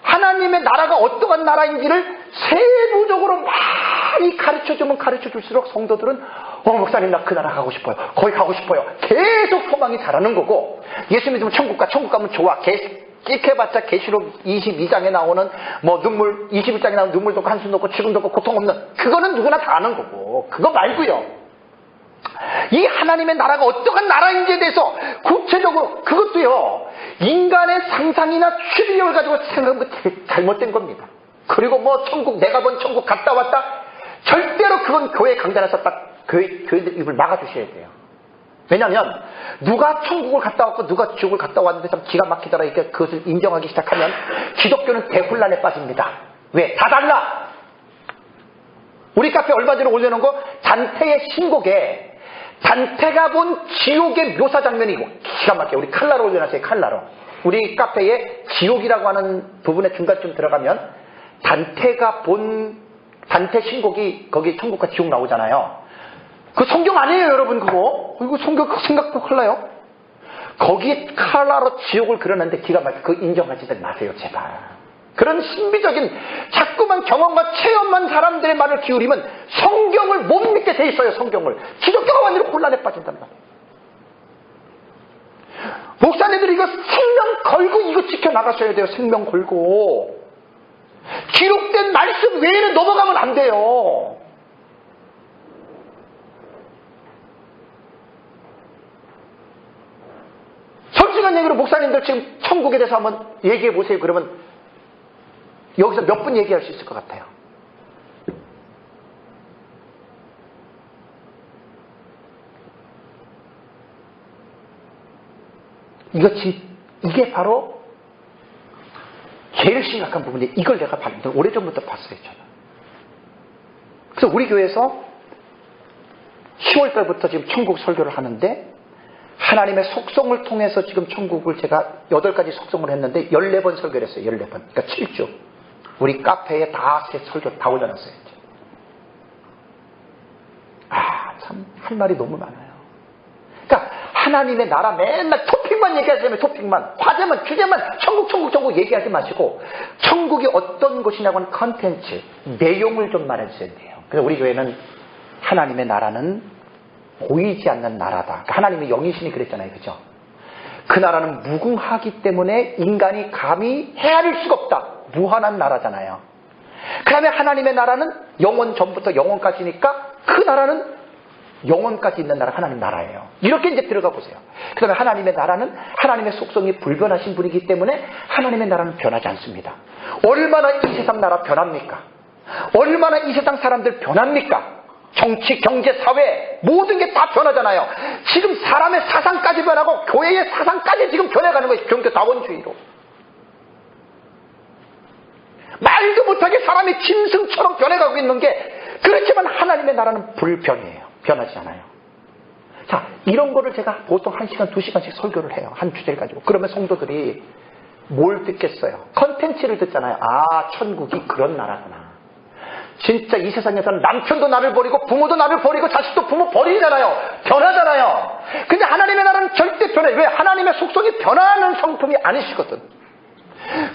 하나님의 나라가 어떠한 나라인지를 세부적으로 많이 가르쳐주면 가르쳐줄수록 성도들은 목사님 나 그 나라 가고 싶어요. 거기 가고 싶어요. 계속 소망이 자라는 거고 예수 믿으면 천국 가면 좋아. 찍혀봤자 계시록 22장에 나오는 눈물 21장에 나오는 눈물도 없고 한숨도 없고 죽음도 없고 고통 없는 그거는 누구나 다 아는 거고 그거 말고요. 이 하나님의 나라가 어떠한 나라인지에 대해서 구체적으로 그것도요. 인간의 상상이나 추리력을 가지고 생각하는 거 되게 잘못된 겁니다. 그리고 천국 내가 본 천국 갔다 왔다 절대로 그건 교회 강단에서 딱 교회들 입을 막아주셔야 돼요. 왜냐하면 누가 천국을 갔다 왔고 누가 지옥을 갔다 왔는데 참 기가 막히더라 이렇게 그것을 인정하기 시작하면 기독교는 대혼란에 빠집니다. 왜? 다 달라. 우리 카페 얼마 전에 올려놓은 거 단테의 신곡에 단테가 본 지옥의 묘사 장면이고 기가 막혀. 우리 칼라로 올려놨어요. 칼라로. 우리 카페에 지옥이라고 하는 부분의 중간쯤 들어가면 단테가 본 단테 신곡이 거기 천국과 지옥 나오잖아요. 그 성경 아니에요 여러분 그거. 이거 성경 생각도 흘러요. 거기 칼라로 지옥을 그려놨는데 기가 막혀. 그거 인정하지들 마세요 제발. 그런 신비적인 자꾸만 경험과 체험만 사람들의 말을 기울이면 성경을 못 믿게 돼 있어요. 성경을. 기독교가 완전히 혼란에 빠진단 말이에요. 목사님들이 이거 생명 걸고 이거 지켜나가셔야 돼요. 생명 걸고. 기록된 말씀 외에는 넘어가면 안 돼요. 솔직한 얘기로 목사님들 지금 천국에 대해서 한번 얘기해 보세요. 그러면 여기서 몇 분 얘기할 수 있을 것 같아요. 이게 바로 제일 심각한 부분인데 이걸 내가 오래전부터 봤어요. 저는. 그래서 우리 교회에서 10월달부터 지금 천국 설교를 하는데 하나님의 속성을 통해서 지금 천국을 제가 8가지 속성을 했는데 14번 설교를 했어요. 14번. 그러니까 7주. 우리 카페에 다 제 설교 다 올려놨어요. 참 할 말이 너무 많아요. 그러니까 하나님의 나라 맨날 토픽 토픽만 얘기하시면 토픽만, 화제만, 주제만 천국 얘기하지 마시고 천국이 어떤 곳이냐고 하는 컨텐츠, 내용을 좀 말해주셔야 돼요. 그래서 우리 교회는 하나님의 나라는 보이지 않는 나라다. 하나님의 영이신이 그랬잖아요. 그죠? 그 나라는 무궁하기 때문에 인간이 감히 헤아릴 수가 없다. 무한한 나라잖아요. 그 다음에 하나님의 나라는 영원 전부터 영원까지니까 그 나라는 영원까지 있는 나라, 하나님 나라예요. 이렇게 이제 들어가 보세요. 그 다음에 하나님의 나라는 하나님의 속성이 불변하신 분이기 때문에 하나님의 나라는 변하지 않습니다. 얼마나 이 세상 나라 변합니까? 얼마나 이 세상 사람들 변합니까? 정치, 경제, 사회 모든 게 다 변하잖아요. 지금 사람의 사상까지 변하고 교회의 사상까지 지금 변해가는 거예요. 종교다원주의로. 말도 못하게 사람이 짐승처럼 변해가고 있는 게, 그렇지만 하나님의 나라는 불변이에요. 변하지 않아요. 자, 이런 거를 제가 보통 1시간, 2시간씩 설교를 해요. 한 주제를 가지고. 그러면 성도들이 뭘 듣겠어요? 컨텐츠를 듣잖아요. 아, 천국이 그런 나라구나. 진짜 이 세상에서는 남편도 나를 버리고 부모도 나를 버리고 자식도 부모 버리잖아요. 변하잖아요. 근데 하나님의 나라는 절대 변해. 왜? 하나님의 속성이 변하는 성품이 아니시거든.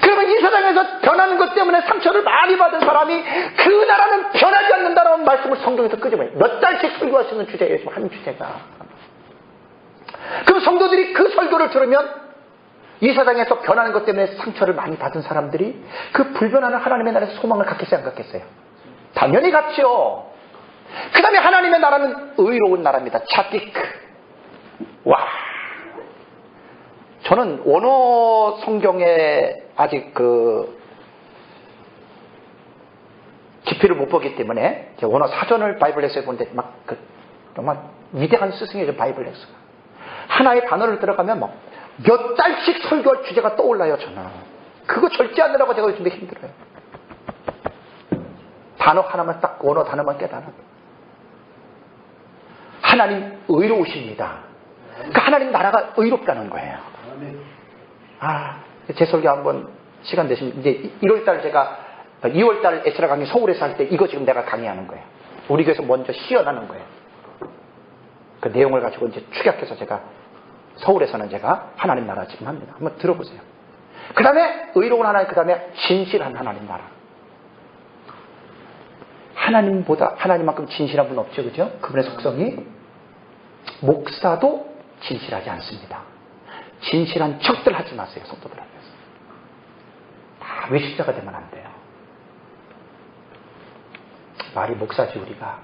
그러면 이 세상에서 변하는 것 때문에 상처를 많이 받은 사람이 그 나라는 변하지 않는다라는 말씀을 성경에서 끄집어내요. 몇 달씩 설교하시는 주제예요. 지금 한 주제가. 그럼 성도들이 그 설교를 들으면 이 세상에서 변하는 것 때문에 상처를 많이 받은 사람들이 그 불변하는 하나님의 나라에서 소망을 갖겠어요, 안 갖겠어요? 당연히 갖죠. 그 다음에 하나님의 나라는 의로운 나라입니다. 차디크. 와. 저는 원어 성경에 아직 깊이를 못 보기 때문에 원어 사전을 바이블에서 보는데 정말 위대한 스승이죠, 바이블에서. 하나의 단어를 들어가면 몇 달씩 설교할 주제가 떠올라요, 저는. 그거 절제하느라고 제가 요즘에 힘들어요. 단어 하나만 딱, 원어 단어만 깨달아도. 하나님 의로우십니다. 그러니까 하나님 나라가 의롭다는 거예요. 제 설교 한번 시간 되시면, 이제 1월달 제가, 2월달 에스라 강의 서울에서 할 때 이거 지금 내가 강의하는 거예요. 우리 교회에서 먼저 시연하는 거예요. 그 내용을 가지고 이제 축약해서 제가 서울에서는 제가 하나님 나라 지금 합니다. 한번 들어보세요. 그 다음에 의로운 하나님, 그 다음에 진실한 하나님 나라. 하나님보다, 하나님만큼 진실한 분 없죠, 그죠? 그분의 속성이. 목사도 진실하지 않습니다. 진실한 척들 하지 마세요, 성도들 앞에서. 다 외식자가 되면 안 돼요. 말이 목사지, 우리가.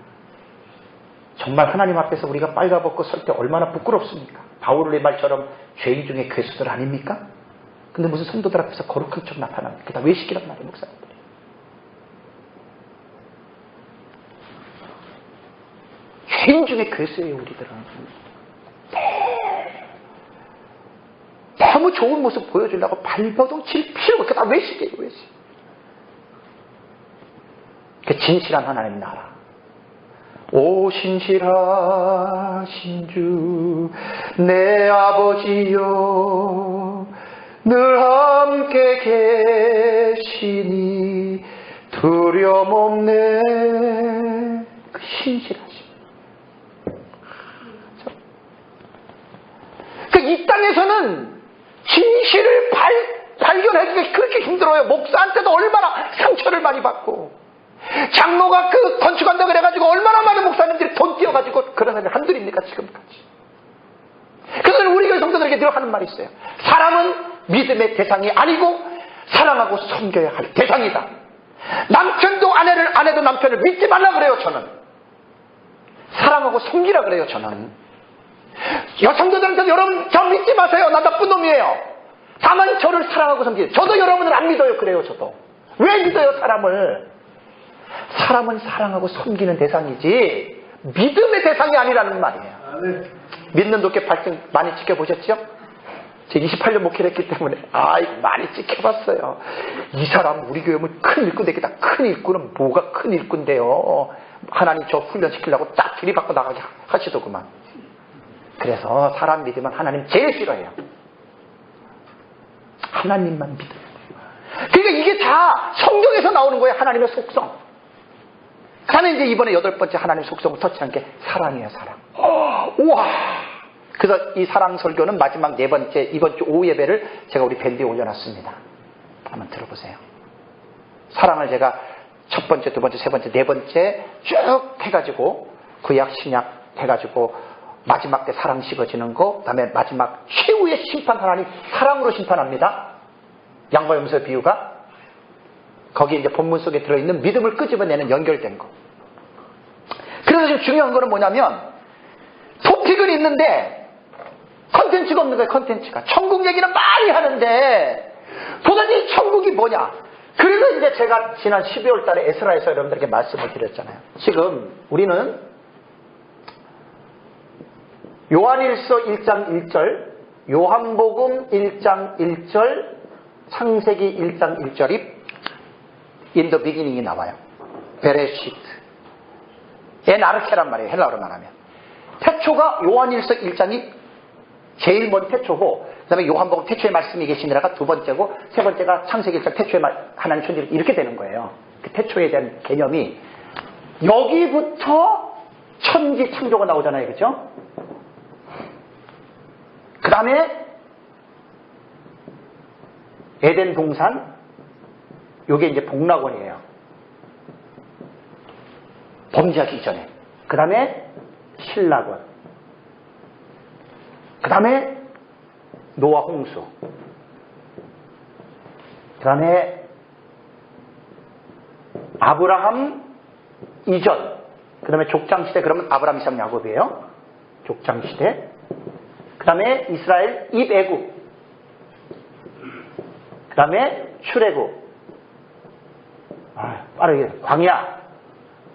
정말 하나님 앞에서 우리가 빨가벗고 설 때 얼마나 부끄럽습니까? 바울의 말처럼 죄인 중에 괴수들 아닙니까? 근데 무슨 성도들 앞에서 거룩한 척 나타납니까? 그게 다 외식이란 말이에요, 목사님들이. 죄인 중에 괴수예요, 우리들은. 너무 좋은 모습 보여주려고 발버둥 칠 필요가 없고 다 외식이에요, 외식. 그 진실한 하나님 나라. 오 신실하신 주 내 아버지여 늘 함께 계시니 두려움 없네. 그 신실하심. 이 땅에서는 진실을 발견하기가 그렇게 힘들어요. 목사한테도 얼마나 상처를 많이 받고, 장로가 건축한다 그래가지고 얼마나 많은 목사님들이 돈 띄어가지고 그런 사람이 한둘입니까, 지금까지. 그래서 우리 교회 성도들에게 늘 하는 말이 있어요. 사람은 믿음의 대상이 아니고 사랑하고 섬겨야 할 대상이다. 남편도 아내도 남편을 믿지 말라 그래요, 저는. 사랑하고 섬기라 그래요, 저는. 여성들한테 여러분 저 믿지 마세요. 나 나쁜 놈이에요. 다만 저를 사랑하고 섬기세요. 저도 여러분을 안 믿어요. 그래요, 저도. 왜 믿어요, 사람을? 사람은 사랑하고 섬기는 대상이지 믿음의 대상이 아니라는 말이에요. 믿는 도께 발등 많이 지켜보셨죠? 제가 28년 목회를 했기 때문에 많이 지켜봤어요. 이 사람 우리 교회는 큰 일꾼 되겠다. 큰 일꾼은 뭐가 큰 일꾼데요. 하나님 저 훈련시키려고 딱 들이받고 나가게 하시더구만. 그래서 사람 믿으면 하나님 제일 싫어해요. 하나님만 믿어요. 그러니까 이게 다 성경에서 나오는 거예요. 하나님의 속성. 그 다음에 이제 이번에 8번째 하나님의 속성을 터치한 게 사랑이에요, 사랑. 우와! 그래서 이 사랑 설교는 마지막 네 번째, 이번 주 오후 예배를 제가 우리 밴드에 올려놨습니다. 한번 들어보세요. 사랑을 제가 첫 번째, 두 번째, 세 번째, 네 번째 쭉 해가지고 구약, 신약 해가지고 마지막 때 사랑 식어지는 거, 그 다음에 마지막 최후의 심판, 하나님 사랑으로 심판합니다. 양과 염소의 비유가 거기 이제 본문 속에 들어있는 믿음을 끄집어내는 연결된 거. 그래서 지금 중요한 거는 뭐냐면 토픽은 있는데 컨텐츠가 없는 거예요. 컨텐츠가. 천국 얘기는 많이 하는데 도대체 천국이 뭐냐. 그래서 이제 제가 지난 12월 달에 에스라에서 여러분들에게 말씀을 드렸잖아요. 지금 우리는 요한일서 1장 1절, 요한복음 1장 1절, 창세기 1장 1절이 in the beginning이 나와요. 베레시트. 에나르케란 말이에요. 헬라어로 말하면. 태초가 요한일서 1장이 제일 먼 태초고, 그 다음에 요한복음 태초의 말씀이 계시니라가 두 번째고, 세 번째가 창세기 1장 태초의 하나님 천지 이렇게 되는 거예요. 그 태초에 대한 개념이 여기부터 천지 창조가 나오잖아요. 그죠? 그 다음에 에덴 동산, 요게 이제 복락원이에요. 범죄하기 이전에. 그 다음에 신락원. 그 다음에 노아 홍수. 그 다음에 아브라함 이전. 그 다음에 족장시대. 그러면 아브라함, 이삭, 야곱이에요. 족장시대. 그 다음에 이스라엘 입애굽. 그 다음에 출애굽. 빠르게 광야.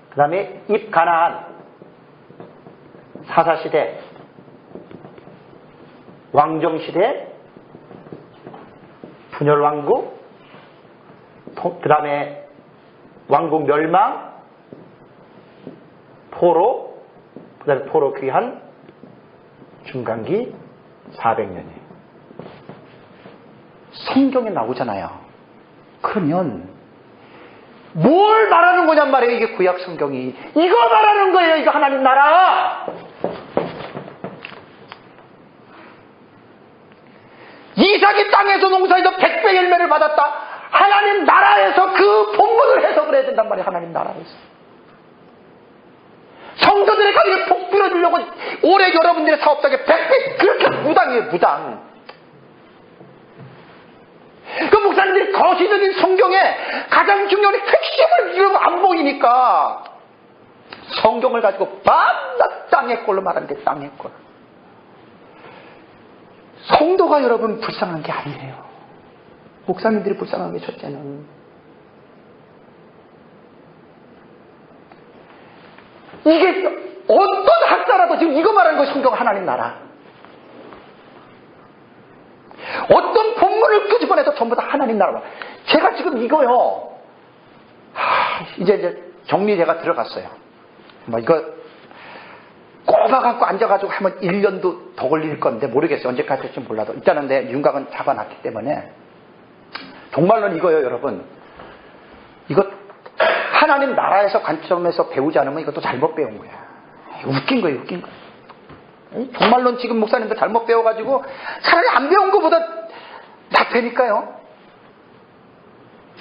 그 다음에 입가나안. 사사시대. 왕정시대. 분열왕국. 그 다음에 왕국 멸망. 포로. 그 다음에 포로 귀환. 중간기 400년이에요. 성경에 나오잖아요. 그러면 뭘 말하는 거냔 말이에요. 이게 구약 성경이. 이거 말하는 거예요. 이거 하나님 나라. 이삭이 땅에서 농사에서 100배 열매를 받았다. 하나님 나라에서 그 본문을 해석을 해야 된단 말이에요. 하나님 나라에서. 성도들의 가게를 복 빌어주려고 올해 여러분들의 사업장에 100배 그렇게 무당이에요. 무당. 그 목사님들이 거시적인 성경에 가장 중요한 핵심을 이러고 안 보이니까 성경을 가지고 밤낮 땅의 꼴로 말하는데 땅의 꼴. 성도가 여러분 불쌍한 게 아니에요. 목사님들이 불쌍한 게 첫째는. 이게 어떤 학자라도 지금 이거 말하는 거예요. 성경 하나님 나라. 어떤 본문을 끄집어내서 전부 다 하나님 나라. 제가 지금 이거요. 이제 정리 제가 들어갔어요. 뭐 이거 꼽아갖고 앉아가지고 하면 1년도 더 걸릴 건데 모르겠어요. 언제까지 할지 몰라도. 일단은 내 윤곽은 잡아놨기 때문에. 정말로 이거요, 여러분. 이거 하나님 나라에서 관점에서 배우지 않으면 이것도 잘못 배운 거야. 웃긴 거예요, 웃긴 거. 정말로 지금 목사님도 잘못 배워가지고 차라리 안 배운 것보다 낫다니까요.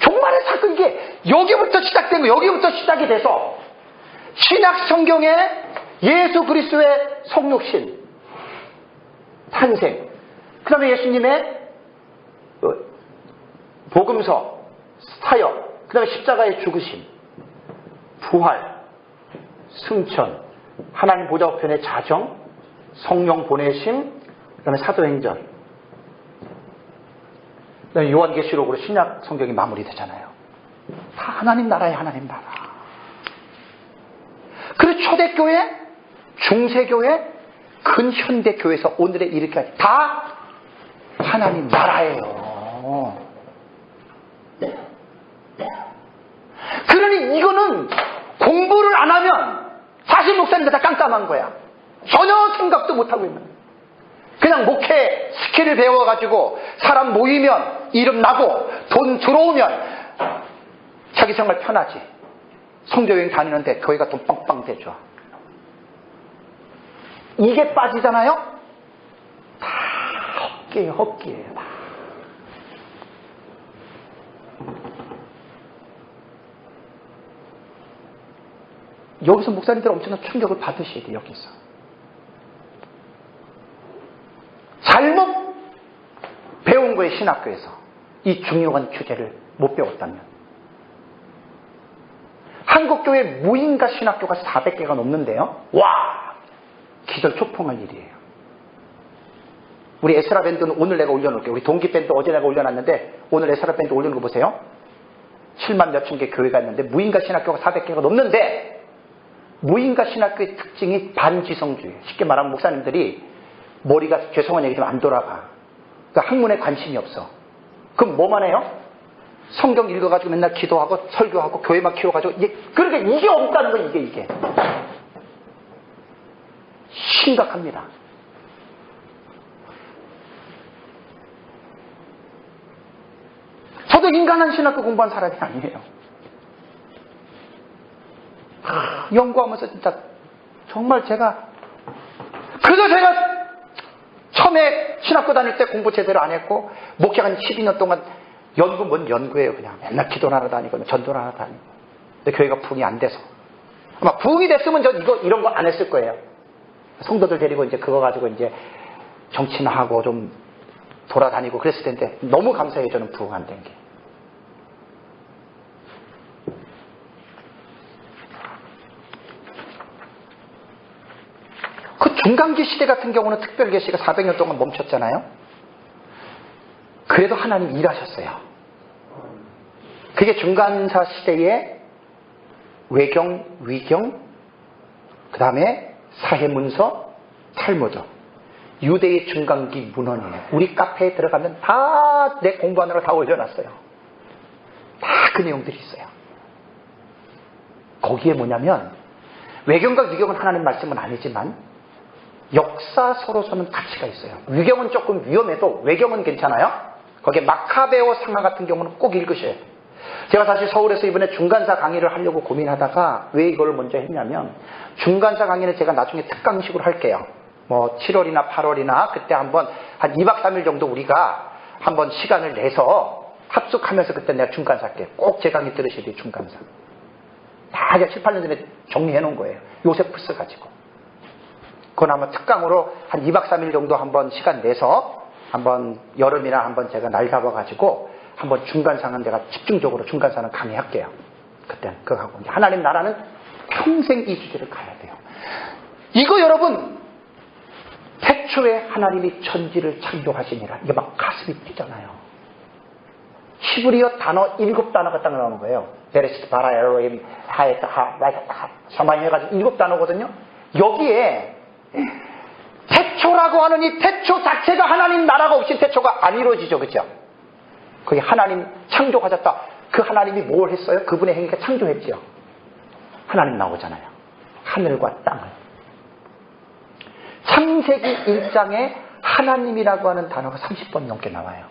종말의 사건 이게 여기부터 시작된 거, 여기부터 시작이 돼서 신약 성경에 예수 그리스도의 성육신, 탄생, 그 다음에 예수님의 복음서, 사역, 그 다음에 십자가의 죽으심, 부활, 승천, 하나님 보좌 우편의 자정, 성령 보내심, 그 다음에 사도행전, 그 다음에 요한계시록으로 신약 성경이 마무리되잖아요. 다 하나님 나라에 하나님 나라. 그리고 초대교회, 중세교회, 근현대교회에서 오늘의 이렇게까지 다 하나님 나라예요. 그러니 이거는 공부를 안 하면 사실 목사님들 다 깜깜한 거야. 전혀 생각도 못하고 있는 거야. 그냥 목회 스킬을 배워가지고 사람 모이면 이름 나고 돈 들어오면 자기 생활 편하지. 성교여행 다니는데 교회가 돈 빵빵 대줘. 이게 빠지잖아요? 헛기예요, 헛기예요. 다. 여기서 목사님들 엄청난 충격을 받으셔야 돼요, 여기서. 잘못 배운 거예요, 신학교에서. 이 중요한 주제를 못 배웠다면. 한국교회 무인가 신학교가 400개가 넘는데요. 와! 기절초풍할 일이에요. 우리 에스라 밴드는 오늘 내가 올려놓을게요. 우리 동기 밴드 어제 내가 올려놨는데 오늘 에스라 밴드 올려놓은 거 보세요. 7만 몇천 개 교회가 있는데 무인가 신학교가 400개가 넘는데 무인가 신학교의 특징이 반지성주의예요. 쉽게 말하면 목사님들이 머리가 죄송한 얘기지만 안 돌아가. 그러니까 학문에 관심이 없어. 그럼 뭐만 해요? 성경 읽어가지고 맨날 기도하고 설교하고 교회만 키워가지고 그러니까 이게 없다는 거예요. 이게 심각합니다. 저도 인간한 신학교 공부한 사람이 아니에요. 연구하면서 진짜 정말 제가 처음에 신학교 다닐 때 공부 제대로 안 했고 목회 한 12년 동안 뭔 연구예요. 그냥 맨날 기도를 하러 다니고 전도를 하러 다니고. 근데 교회가 부흥이 안 돼서 아마 부흥이 됐으면 전 이런 거 안 했을 거예요. 성도들 데리고 이제 그거 가지고 이제 정치나 하고 좀 돌아다니고 그랬을 텐데 너무 감사해요. 저는 부흥 안 된 게. 그 중간기 시대 같은 경우는 특별계시가 400년 동안 멈췄잖아요. 그래도 하나님 일하셨어요. 그게 중간사 시대의 외경, 위경, 그 다음에 사해문서, 탈무드. 유대의 중간기 문헌이에요. 우리 카페에 들어가면 다 내 공부하느라 다 올려놨어요. 다 그 내용들이 있어요. 거기에 뭐냐면 외경과 위경은 하나님 말씀은 아니지만 역사서로서는 가치가 있어요. 위경은 조금 위험해도 외경은 괜찮아요. 거기에 마카베오 상하 같은 경우는 꼭 읽으셔야 돼요. 제가 사실 서울에서 이번에 중간사 강의를 하려고 고민하다가 왜 이걸 먼저 했냐면 중간사 강의는 제가 나중에 특강식으로 할게요. 뭐 7월이나 8월이나 그때 한번 한 2박 3일 정도 우리가 한번 시간을 내서 합숙하면서 그때 내가 중간사 할게요. 꼭 제 강의 들으셔야 돼요. 중간사. 다 제가 7, 8년 전에 정리해 놓은 거예요. 요세푸스 가지고. 그건 아마 특강으로 한 2박 3일 정도 한번 시간 내서 한번 여름이나 한번 제가 날 잡아가지고 한번 중간사는 내가 집중적으로 중간사는 강의할게요. 그때는 그거 하고 이제 하나님 나라는 평생 이 주제를 가야 돼요. 이거 여러분 태초에 하나님이 천지를 창조하시니라 이게 막 가슴이 뛰잖아요. 히브리어 단어 7단어가 딱 나오는 거예요. 베레시트 바라 엘로힘 하에타 하 사마이 해가지고 7단어거든요. 여기에 태초라고 하는 이 태초 자체가 하나님 나라가 없이 태초가 안 이루어지죠. 그죠? 거기 하나님 창조하셨다. 그 하나님이 뭘 했어요? 그분의 행위가 창조했죠. 하나님 나오잖아요. 하늘과 땅을. 창세기 1장에 하나님이라고 하는 단어가 30번 넘게 나와요.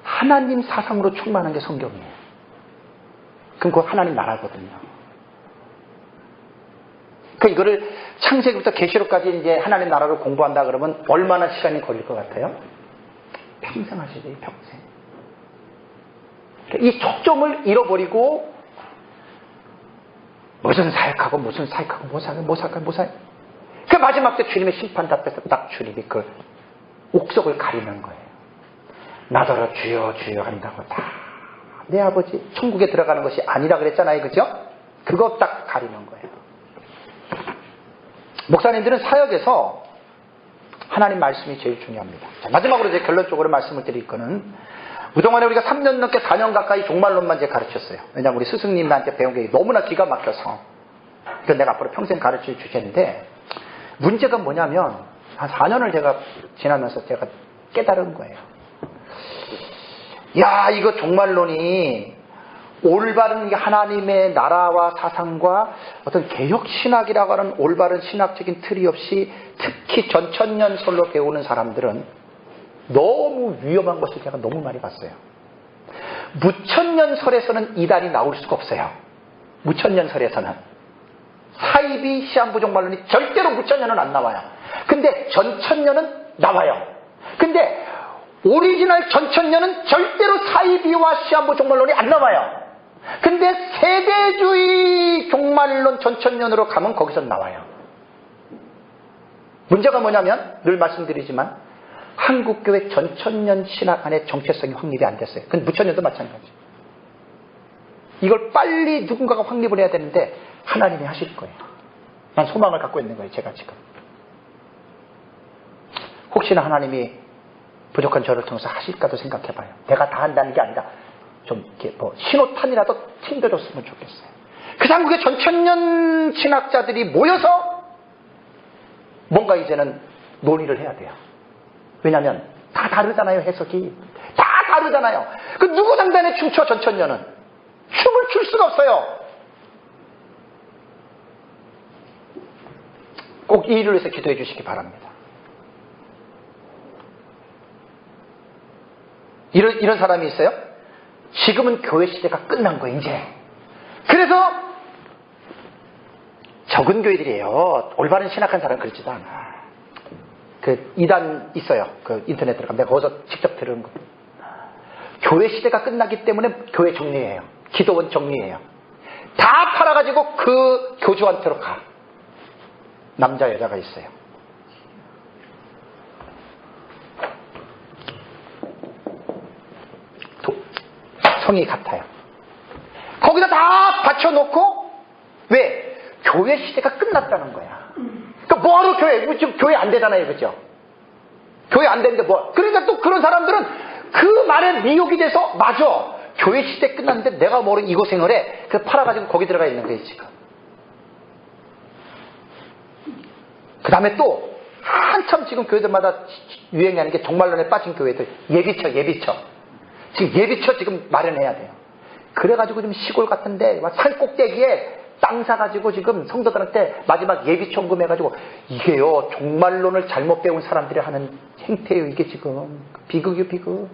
하나님 사상으로 충만한 게 성경이에요. 그럼 그거 하나님 나라거든요. 그러니까 이거를 창세기부터 계시록까지 이제 하나님 나라를 공부한다 그러면 얼마나 시간이 걸릴 것 같아요? 평생 하셔야 돼요. 평생. 이 초점을 잃어버리고 무슨 사역하고 뭐 사역 그 마지막 때 주님의 심판 앞에서 딱 주님이 그 옥석을 가리는 거예요. 나더러 주여 주여 한다고 다 내 아버지 천국에 들어가는 것이 아니라 그랬잖아요. 그죠? 그거 딱 가리는 거예요. 목사님들은 사역에서 하나님 말씀이 제일 중요합니다. 자, 마지막으로 이제 결론적으로 말씀을 드릴 거는 그동안에 우리가 3년 넘게 4년 가까이 종말론만 이제 가르쳤어요. 왜냐하면 우리 스승님한테 배운 게 너무나 기가 막혀서 그건 내가 앞으로 평생 가르칠 주제인데 문제가 뭐냐면 한 4년을 제가 지나면서 제가 깨달은 거예요. 야, 이거 종말론이 올바른 하나님의 나라와 사상과 어떤 개혁신학이라고 하는 올바른 신학적인 틀이 없이 특히 전천년설로 배우는 사람들은 너무 위험한 것을 제가 너무 많이 봤어요. 무천년설에서는 이단이 나올 수가 없어요. 무천년설에서는. 사이비 시한부 종말론이 절대로 무천년은 안 나와요. 근데 전천년은 나와요. 근데 오리지널 전천년은 절대로 사이비와 시한부 종말론이 안 나와요. 근데 세대주의 종말론 전천년으로 가면 거기서 나와요. 문제가 뭐냐면 늘 말씀드리지만 한국교회 전천년 신학 안에 정체성이 확립이 안 됐어요. 그건 무천년도 마찬가지. 이걸 빨리 누군가가 확립을 해야 되는데 하나님이 하실 거예요. 난 소망을 갖고 있는 거예요. 제가 지금. 혹시나 하나님이 부족한 저를 통해서 하실까도 생각해봐요. 내가 다 한다는 게 아니라 좀 이렇게 신호탄이라도 튕겨줬으면 좋겠어요. 그 한국의 전천년 신학자들이 모여서 뭔가 이제는 논의를 해야 돼요. 왜냐하면 다 다르잖아요. 해석이 다 다르잖아요. 그 누구 장단에 춤춰 전천년은 춤을 출 수가 없어요. 꼭 이 일을 위해서 기도해 주시기 바랍니다. 이런 사람이 있어요. 지금은 교회 시대가 끝난 거예요. 이제. 그래서 적은 교회들이에요. 올바른 신학한 사람은 그렇지도 않아. 그 이단 있어요. 그 인터넷 들어가면 내가 거기서 직접 들은 거. 교회 시대가 끝나기 때문에 교회 정리해요. 기도원 정리해요. 다 팔아가지고 그 교주한테로 가. 남자 여자가 있어요. 성이 같아요. 거기다 다 받쳐놓고 왜? 교회 시대가 끝났다는 거야. 그러니까 뭐하러 교회? 지금 교회 안 되잖아요. 그죠? 교회 안 되는데 뭐. 그러니까 또 그런 사람들은 그 말에 미혹이 돼서 맞아. 교회 시대 끝났는데 내가 모르는 이 고생을 해. 그 팔아가지고 거기 들어가 있는 거예요. 지금. 그 다음에 또 한참 지금 교회들마다 유행이 하는 게 종말론에 빠진 교회들. 예비처. 지금 예비처 지금 마련해야 돼요. 그래가지고 좀 시골 같은데 산 꼭대기에 땅 사가지고 지금 성도들한테 마지막 예비 청금해가지고 이게요 종말론을 잘못 배운 사람들이 하는 행태예요. 이게 지금 비극이요 비극.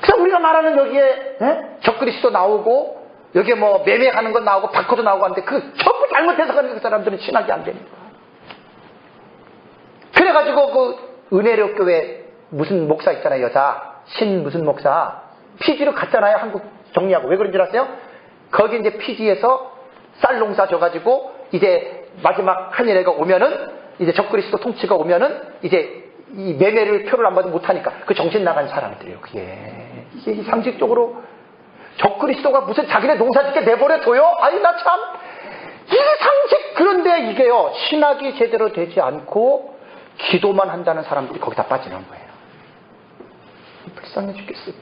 그래서 우리가 말하는 여기에 적그리스도 나오고 여기에 뭐 매매하는 건 나오고 바코드 나오고 하는데 그 전부 잘못해서 가는 그 사람들은 신학이 안 됩니다. 그래가지고 그 은혜로 교회 무슨 목사 있잖아요. 여자 신 무슨 목사 피지로 갔잖아요. 한국 정리하고. 왜 그런 줄 아세요? 거기 이제 피지에서 쌀 농사 져가지고 이제 마지막 한일애가 오면은 이제 적그리스도 통치가 오면은 이제 이 매매를 표를 안 받으면 못하니까 그 정신 나간 사람들이에요. 이게 상식적으로 적그리스도가 무슨 자기네 농사 짓게 내버려둬요? 아니 나 참 이게 상식. 그런데 이게요 신학이 제대로 되지 않고 기도만 한다는 사람들이 거기다 빠지는 거예요. 불쌍해 죽겠어요.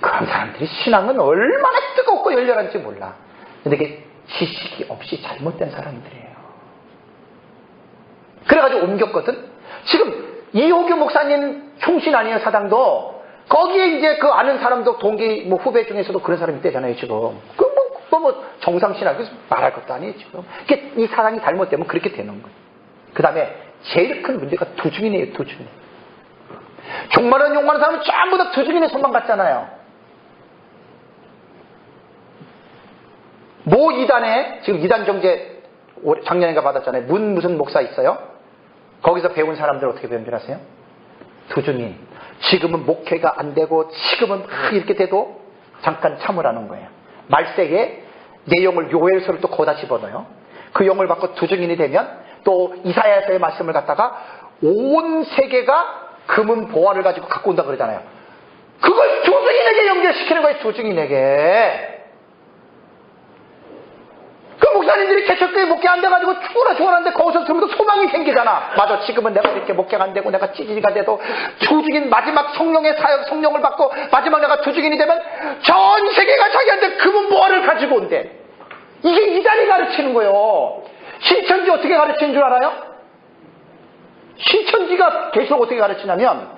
그런 사람들이 신앙은 얼마나 뜨겁고 열렬한지 몰라. 근데 그게 지식이 없이 잘못된 사람들이에요. 그래가지고 옮겼거든. 지금 이호규 목사님 총신 아니에요. 사당도. 거기에 이제 그 아는 사람도 동기 뭐 후배 중에서도 그런 사람이 있대잖아요. 지금. 뭐 정상신학 그래서 말할 것도 아니에요. 지금. 이 사당이 잘못되면 그렇게 되는 거예요. 그 다음에 제일 큰 문제가 두중이네요. 두중. 종말은 욕하는 사람은 전부 다 두중인의 손만 갔잖아요. 모 이단에 지금 이단 정제 작년인가 받았잖아요. 무슨 목사 있어요? 거기서 배운 사람들 어떻게 배운 줄 아세요? 두중인. 지금은 목회가 안 되고 지금은 이렇게 돼도 잠깐 참으라는 거예요. 말세에 내용을 요엘서를 또 거기다 집어넣어요. 그 용을 받고 두중인이 되면 또 이사야서의 말씀을 갖다가 온 세계가 금은 보화를 가지고 갖고 온다 그러잖아요. 그걸 두중인에게 연결시키는 거예요. 두중인에게. 그 목사님들이 개척교회 목회 안 돼가지고 죽어라는데 거기서 들으면 소망이 생기잖아. 맞아. 지금은 내가 이렇게 목회가 안 되고 내가 찌질이가 돼도 두중인 마지막 성령의 사역 성령을 받고 마지막 내가 두중인이 되면 전 세계가 자기한테 금은 보화를 가지고 온대. 이게 이단이 가르치는 거예요. 신천지 어떻게 가르치는 줄 알아요? 신천지가 계속 어떻게 가르치냐면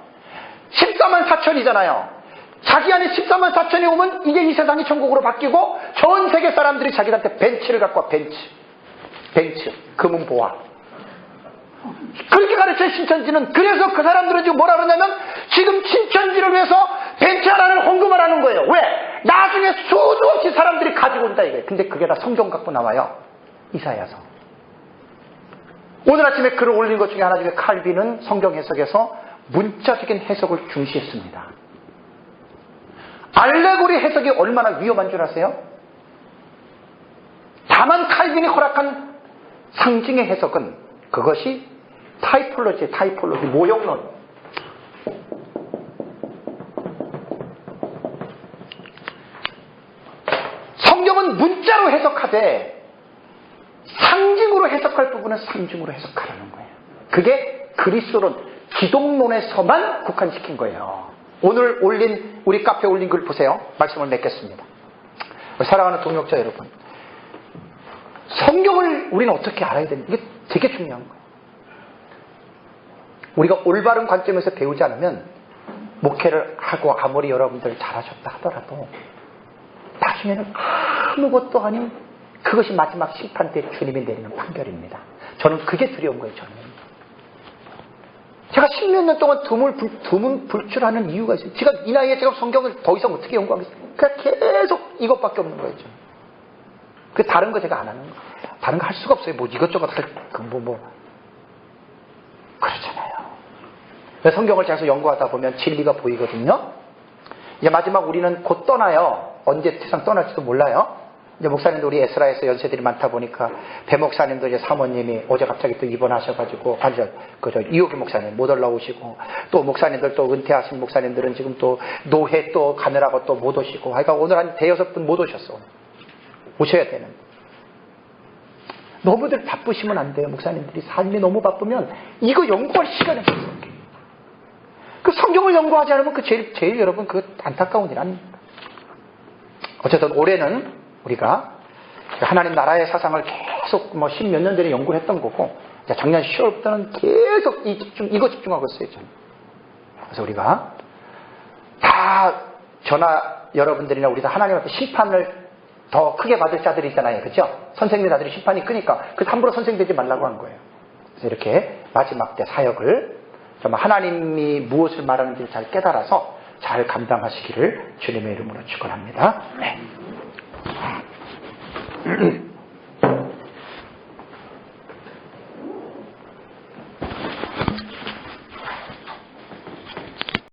14만 4천이잖아요. 자기 안에 14만 4천이 오면 이제 이 세상이 천국으로 바뀌고 전 세계 사람들이 자기한테 벤츠를 갖고 와. 벤츠 금은 보화. 그렇게 가르쳐요. 신천지는. 그래서 그 사람들은 지금 뭐라 그러냐면 지금 신천지를 위해서 벤츠 하나를 헌금을 하는 거예요. 왜? 나중에 수도 없이 사람들이 가지고 온다 이거예요. 근데 그게 다 성경 갖고 나와요. 이사야서. 오늘 아침에 글을 올린 것 중에 하나 중에 칼빈은 성경 해석에서 문자적인 해석을 중시했습니다. 알레고리 해석이 얼마나 위험한 줄 아세요? 다만 칼빈이 허락한 상징의 해석은 그것이 타이폴로지, 모형론. 성경은 문자로 해석하되 상징으로 해석할 부분은 상징으로 해석하라는 거예요. 그게 그리스도론, 기독론에서만 국한시킨 거예요. 오늘 우리 카페에 올린 글 보세요. 말씀을 맺겠습니다. 사랑하는 동역자 여러분, 성경을 우리는 어떻게 알아야 되는지 이게 되게 중요한 거예요. 우리가 올바른 관점에서 배우지 않으면 목회를 하고 아무리 여러분들 잘하셨다 하더라도 나중에는 아무것도 아닌 그것이 마지막 심판 때 주님이 내리는 판결입니다. 저는 그게 두려운 거예요. 저는 제가 10몇 년 동안 두문불출하는 이유가 있어요. 제가 이 나이에 제가 성경을 더 이상 어떻게 연구하겠어요? 그냥 계속 이것밖에 없는 거예요. 저는. 그 다른 거 제가 안 하는 거예요. 다른 거 할 수가 없어요. 뭐 이것저것 그렇잖아요. 성경을 계속 연구하다 보면 진리가 보이거든요. 이제 마지막 우리는 곧 떠나요. 언제 세상 떠날지도 몰라요. 이제 목사님도 우리 에스라에서 연세들이 많다 보니까 배 목사님도 이제 사모님이 어제 갑자기 또 입원하셔가지고 이호기 목사님 못 올라오시고 또 목사님들 또 은퇴하신 목사님들은 지금 또 노회 또 가느라고 또 못 오시고 그러니까 오늘 한 5-6분 못 오셨어. 오셔야 되는. 너무들 바쁘시면 안 돼요. 목사님들이 삶이 너무 바쁘면 이거 연구할 시간이 없어요. 그 성경을 연구하지 않으면 그 제일 여러분 그 안타까운 일 아닙니까? 어쨌든 올해는 우리가 하나님 나라의 사상을 계속 10몇 년 전에 연구를 했던 거고 작년 10월부터는 계속 이거 집중하고 있어요. 저는. 그래서 우리가 다 여러분들이나 우리 다 하나님 앞에 심판을 더 크게 받을 자들이 있잖아요. 그렇죠? 선생님 자들이 심판이 크니까 그래서 함부로 선생 되지 말라고 한 거예요. 그래서 이렇게 마지막 때 사역을 정말 하나님이 무엇을 말하는지를 잘 깨달아서 잘 감당하시기를 주님의 이름으로 축원합니다. 네.